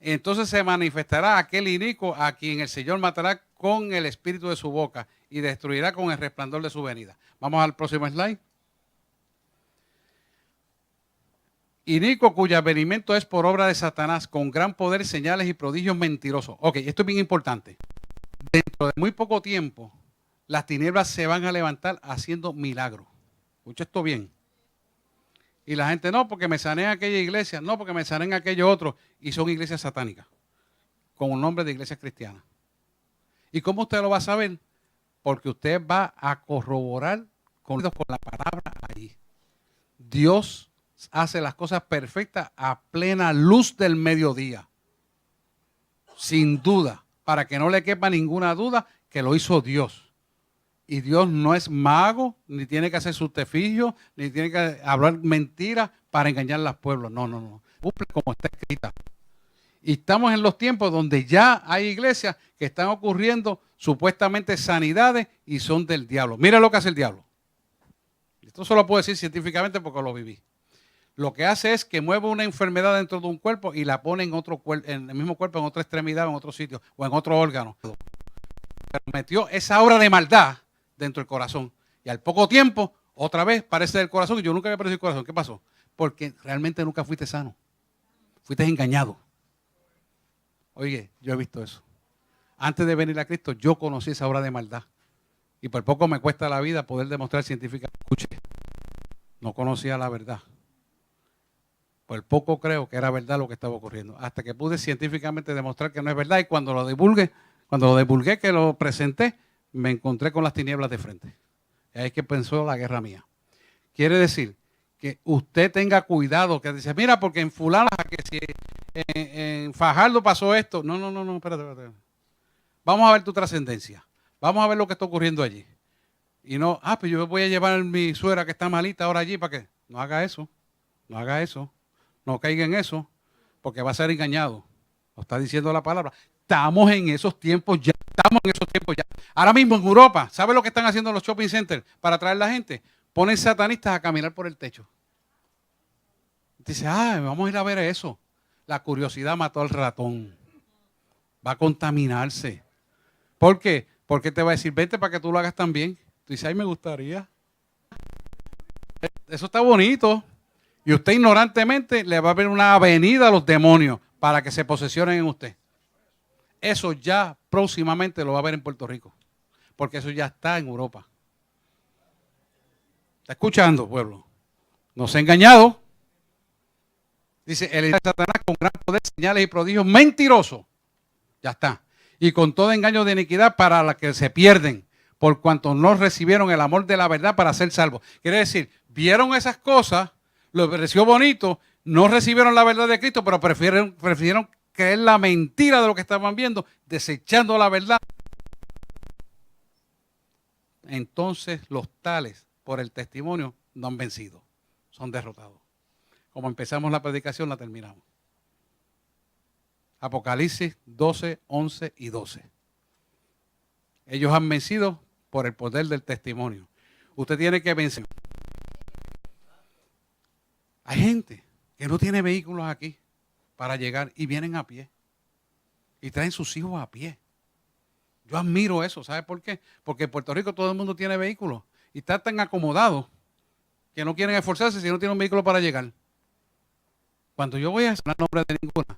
Entonces se manifestará aquel inicuo a quien el Señor matará con el espíritu de su boca y destruirá con el resplandor de su venida. Vamos al próximo slide. Inicuo cuyo advenimiento es por obra de Satanás, con gran poder, señales y prodigios mentirosos. Ok, esto es bien importante. Dentro de muy poco tiempo, las tinieblas se van a levantar haciendo milagros. Escucha esto bien. Y la gente, no, porque me sané en aquella iglesia, no, porque me sané en aquello otro. Y son iglesias satánicas, con un nombre de iglesias cristianas. ¿Y cómo usted lo va a saber? Porque usted va a corroborar con la palabra ahí. Dios hace las cosas perfectas a plena luz del mediodía. Sin duda, para que no le quepa ninguna duda que lo hizo Dios. Y Dios no es mago, ni tiene que hacer subterfugios, ni tiene que hablar mentiras para engañar a los pueblos. No, no, no. Cumple como está escrita. Y estamos en los tiempos donde ya hay iglesias que están ocurriendo supuestamente sanidades y son del diablo. Mira lo que hace el diablo. Esto solo lo puedo decir científicamente porque lo viví. Lo que hace es que mueve una enfermedad dentro de un cuerpo y la pone en otro cuerpo, en el mismo cuerpo, en otra extremidad, en otro sitio o en otro órgano. Pero metió esa obra de maldad dentro del corazón. Y al poco tiempo, otra vez parece del corazón. Y yo nunca había parecido el corazón. ¿Qué pasó? Porque realmente nunca fuiste sano. Fuiste engañado. Oye, yo he visto eso. Antes de venir a Cristo, yo conocí esa obra de maldad. Y por poco me cuesta la vida poder demostrar científicamente. Escuche, no conocía la verdad. Por poco creo que era verdad lo que estaba ocurriendo. Hasta que pude científicamente demostrar que no es verdad. Y cuando lo divulgué, Cuando lo divulgué, que lo presenté, me encontré con las tinieblas de frente. Y ahí es que pensó la guerra mía. Quiere decir que usted tenga cuidado, que dice, mira, porque en fulano, que si en Fajardo pasó esto. No, espérate. Vamos a ver tu trascendencia. Vamos a ver lo que está ocurriendo allí. Y no, pues yo voy a llevar a mi suegra que está malita ahora allí para que no haga eso. No haga eso. No caiga en eso, porque va a ser engañado. Lo está diciendo la palabra. Estamos en esos tiempos ya. Ahora mismo en Europa, ¿sabe lo que están haciendo los shopping centers para atraer a la gente? Ponen satanistas a caminar por el techo. Dice, vamos a ir a ver eso. La curiosidad mató al ratón. Va a contaminarse. ¿Por qué? Porque te va a decir, vete para que tú lo hagas también. Tú dices, me gustaría. Eso está bonito. Y usted ignorantemente le va a abrir una avenida a los demonios para que se posesionen en usted. Eso ya próximamente lo va a ver en Puerto Rico. Porque eso ya está en Europa. ¿Está escuchando, pueblo? No se ha engañado. Dice, el de Satanás con gran poder, señales y prodigios mentirosos. Ya está. Y con todo engaño de iniquidad para las que se pierden, por cuanto no recibieron el amor de la verdad para ser salvos. Quiere decir, vieron esas cosas, les pareció bonito, no recibieron la verdad de Cristo, pero prefirieron creer la mentira de lo que estaban viendo, desechando la verdad. Entonces los tales, por el testimonio, no han vencido, son derrotados. Como empezamos la predicación, la terminamos. Apocalipsis 12, 11 y 12. Ellos han vencido por el poder del testimonio. Usted tiene que vencer. Hay gente que no tiene vehículos aquí para llegar y vienen a pie. Y traen sus hijos a pie. Yo admiro eso. ¿Sabe por qué? Porque en Puerto Rico todo el mundo tiene vehículos. Y está tan acomodado que no quieren esforzarse si no tienen un vehículo para llegar. Cuando yo voy a hacer nombre de ninguna,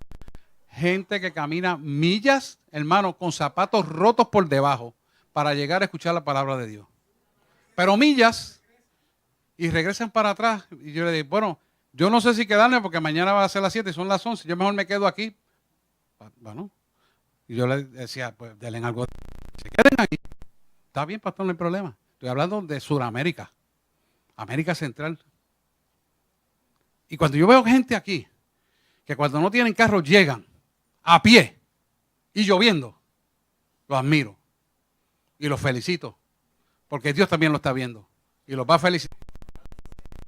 gente que camina millas, hermano, con zapatos rotos por debajo para llegar a escuchar la palabra de Dios. Pero millas y regresan para atrás. Y yo le digo, bueno, yo no sé si quedarme porque mañana va a ser las 7 y son las 11. Yo mejor me quedo aquí. Bueno, y yo le decía, pues denle algo. Se queden aquí. Está bien, pastor, no hay problema. Estoy hablando de Sudamérica, América Central. Y cuando yo veo gente aquí, que cuando no tienen carro llegan a pie y lloviendo, lo admiro y los felicito, porque Dios también lo está viendo y los va a felicitar.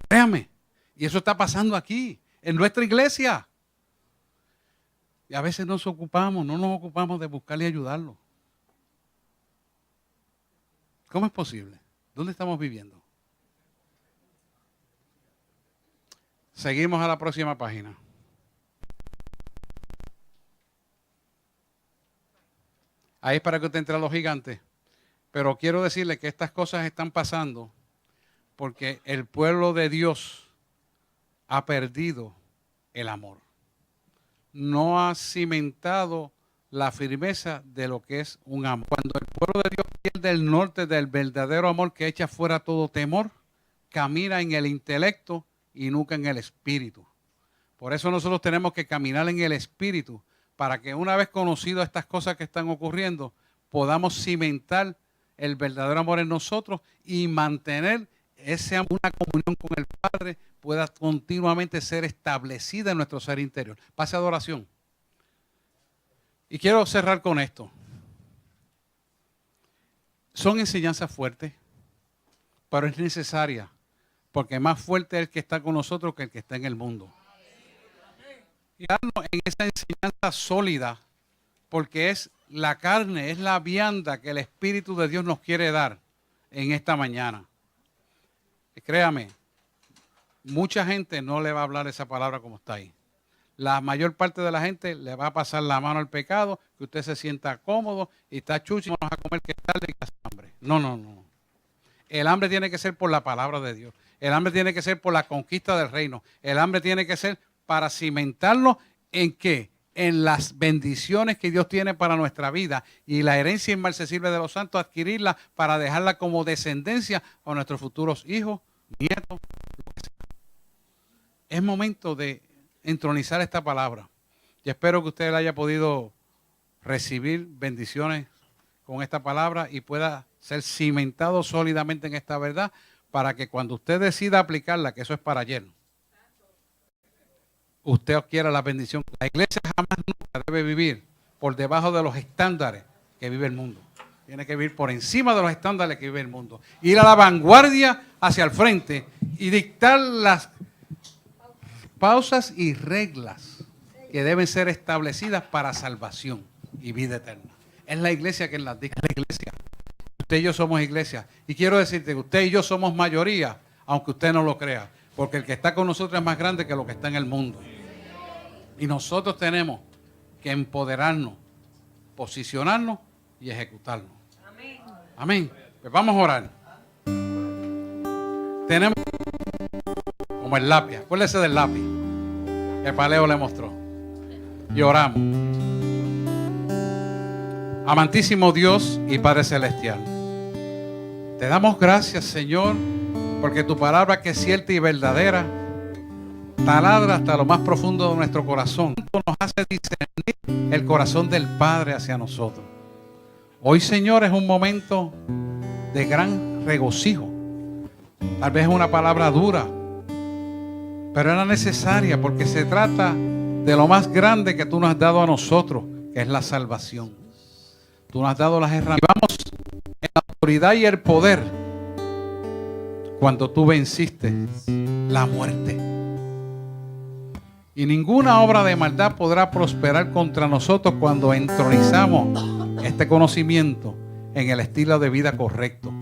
Créame, y eso está pasando aquí, en nuestra iglesia. Y a veces no nos ocupamos de buscarle y ayudarlo. ¿Cómo es posible? ¿Dónde estamos viviendo? Seguimos a la próxima página. Ahí es para que usted entre a los gigantes. Pero quiero decirle que estas cosas están pasando porque el pueblo de Dios ha perdido el amor. No ha cimentado la firmeza de lo que es un amor. Cuando el pueblo de Dios pierde el norte del verdadero amor que echa fuera todo temor, camina en el intelecto y nunca en el espíritu. Por eso nosotros tenemos que caminar en el espíritu, para que una vez conocido estas cosas que están ocurriendo, podamos cimentar el verdadero amor en nosotros y mantener una comunión con el Padre pueda continuamente ser establecida en nuestro ser interior. Pase a adoración. Y quiero cerrar con esto. Son enseñanzas fuertes, pero es necesaria, porque más fuerte es el que está con nosotros que el que está en el mundo. Y darnos en esa enseñanza sólida, porque es la carne, es la vianda que el Espíritu de Dios nos quiere dar en esta mañana. Y créame, mucha gente no le va a hablar esa palabra como está ahí. La mayor parte de la gente le va a pasar la mano al pecado, que usted se sienta cómodo y está chuchi, vamos a comer que tarde y que hace hambre. No. El hambre tiene que ser por la palabra de Dios. El hambre tiene que ser por la conquista del reino. El hambre tiene que ser para cimentarlo en ¿qué? En las bendiciones que Dios tiene para nuestra vida y la herencia inmarcesible de los santos, adquirirla para dejarla como descendencia a nuestros futuros hijos, nietos, lo que sea. Es momento de entronizar esta palabra. Y espero que usted la haya podido recibir bendiciones con esta palabra y pueda ser cimentado sólidamente en esta verdad para que cuando usted decida aplicarla, que eso es para ayer, usted adquiera la bendición. La iglesia jamás nunca debe vivir por debajo de los estándares que vive el mundo. Tiene que vivir por encima de los estándares que vive el mundo. Ir a la vanguardia hacia el frente y dictar las pausas y reglas que deben ser establecidas para salvación y vida eterna. Es la iglesia quien las dicta, es la iglesia. Usted y yo somos iglesia. Y quiero decirte que usted y yo somos mayoría, aunque usted no lo crea. Porque el que está con nosotros es más grande que lo que está en el mundo. Y nosotros tenemos que empoderarnos, posicionarnos y ejecutarnos. Amén. Amén. Pues vamos a orar. Tenemos como el lápiz. Acuérdese del lápiz que Paleo le mostró. Y oramos. Amantísimo Dios y Padre Celestial, te damos gracias, Señor, porque tu palabra, que es cierta y verdadera, taladra hasta lo más profundo de nuestro corazón. Nos hace discernir el corazón del Padre hacia nosotros. Hoy, Señor, es un momento de gran regocijo. Tal vez es una palabra dura, pero era necesaria porque se trata de lo más grande que tú nos has dado a nosotros, que es la salvación. Tú nos has dado las herramientas. Vamos en la autoridad y el poder cuando tú venciste la muerte. Y ninguna obra de maldad podrá prosperar contra nosotros cuando entronizamos este conocimiento en el estilo de vida correcto.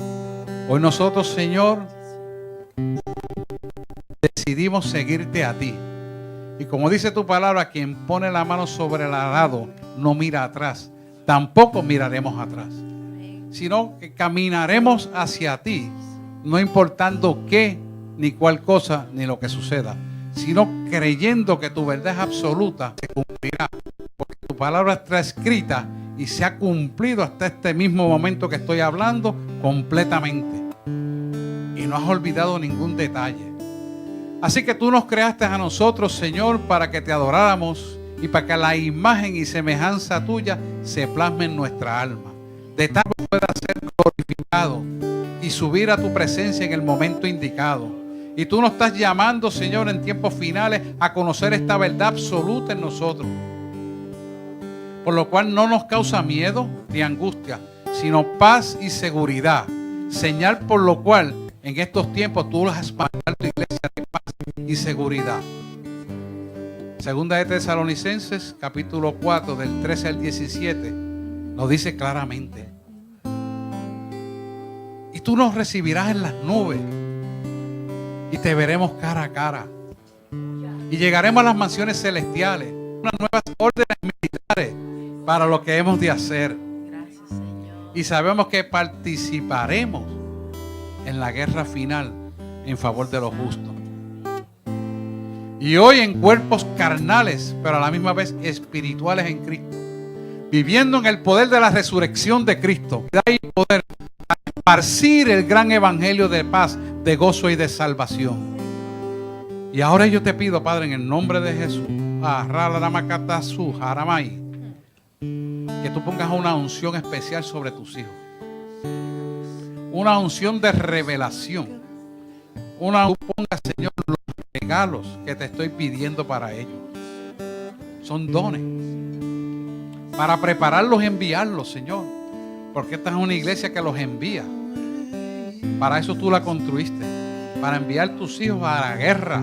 Hoy nosotros, Señor, decidimos seguirte a ti. Y como dice tu palabra, quien pone la mano sobre el arado no mira atrás. Tampoco miraremos atrás, sino que caminaremos hacia ti, no importando qué, ni cuál cosa, ni lo que suceda, sino creyendo que tu verdad es absoluta, se cumplirá, porque tu palabra está escrita y se ha cumplido hasta este mismo momento que estoy hablando completamente. Y no has olvidado ningún detalle. Así que tú nos creaste a nosotros, Señor, para que te adoráramos y para que la imagen y semejanza tuya se plasme en nuestra alma, de tal que pueda ser glorificado y subir a tu presencia en el momento indicado. Y tú nos estás llamando, Señor, en tiempos finales a conocer esta verdad absoluta en nosotros, por lo cual no nos causa miedo ni angustia, sino paz y seguridad, señal por lo cual en estos tiempos tú has mandado a tu iglesia de paz y seguridad. Segunda de Tesalonicenses, capítulo 4, del 13 al 17, nos dice claramente: y tú nos recibirás en las nubes, y te veremos cara a cara, y llegaremos a las mansiones celestiales, unas nuevas órdenes militares para lo que hemos de hacer. Gracias, Señor. Y sabemos que participaremos en la guerra final en favor de los justos. Y hoy en cuerpos carnales, pero a la misma vez espirituales en Cristo, viviendo en el poder de la resurrección de Cristo, y poder esparcir el gran evangelio de paz, de gozo y de salvación. Y ahora yo te pido, Padre, en el nombre de Jesús, que tú pongas una unción especial sobre tus hijos, una unción de revelación, tú pongas, Señor, los regalos que te estoy pidiendo para ellos. Son dones para prepararlos y enviarlos, Señor, porque esta es una iglesia que los envía. Para eso tú la construiste, para enviar tus hijos a la guerra,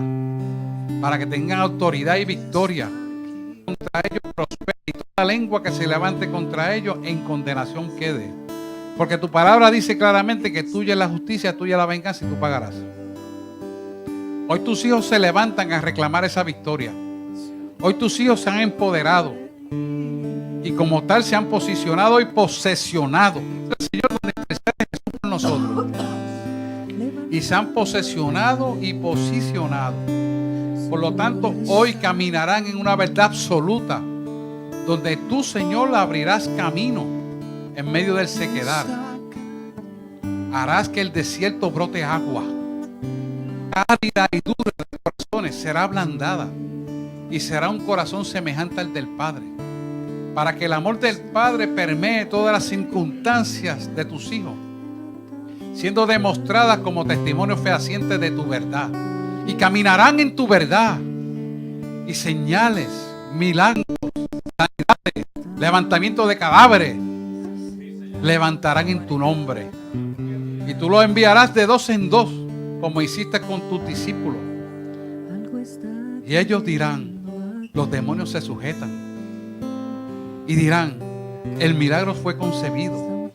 para que tengan autoridad y victoria. Contra ellos prospere, y toda lengua que se levante contra ellos en condenación quede. Porque tu palabra dice claramente que tuya es la justicia, tuya es la venganza y tú pagarás. Hoy tus hijos se levantan a reclamar esa victoria. Hoy tus hijos se han empoderado y como tal se han posicionado y posesionado. El Señor, donde presente Jesús con nosotros. Y se han posesionado y posicionado. Por lo tanto, hoy caminarán en una verdad absoluta, donde tú, Señor, abrirás camino en medio del sequedad. Harás que el desierto brote agua. Árida y dura de corazones será ablandada y será un corazón semejante al del Padre. para que el amor del Padre permee todas las circunstancias de tus hijos, siendo demostradas como testimonio fehaciente de tu verdad. Y caminarán en tu verdad. Y señales, milagros, sanidades, levantamiento de cadáveres, levantarán en tu nombre. Y tú lo enviarás de dos en dos, como hiciste con tus discípulos. Y ellos dirán, los demonios se sujetan. Y dirán, el milagro fue concebido.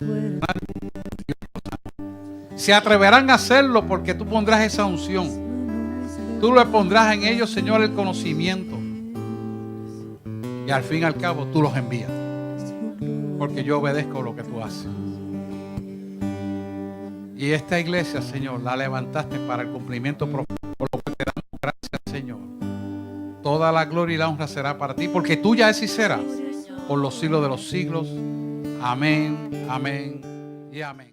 Se atreverán a hacerlo porque tú pondrás esa unción. Tú le pondrás en ellos, Señor, el conocimiento. Y al fin y al cabo tú los envías. Porque yo obedezco lo que tú haces. Y esta iglesia, Señor, la levantaste para el cumplimiento profético. Por lo que te damos gracias, Señor. Toda la gloria y la honra será para ti, porque tuya es y será por los siglos de los siglos. Amén, amén y amén.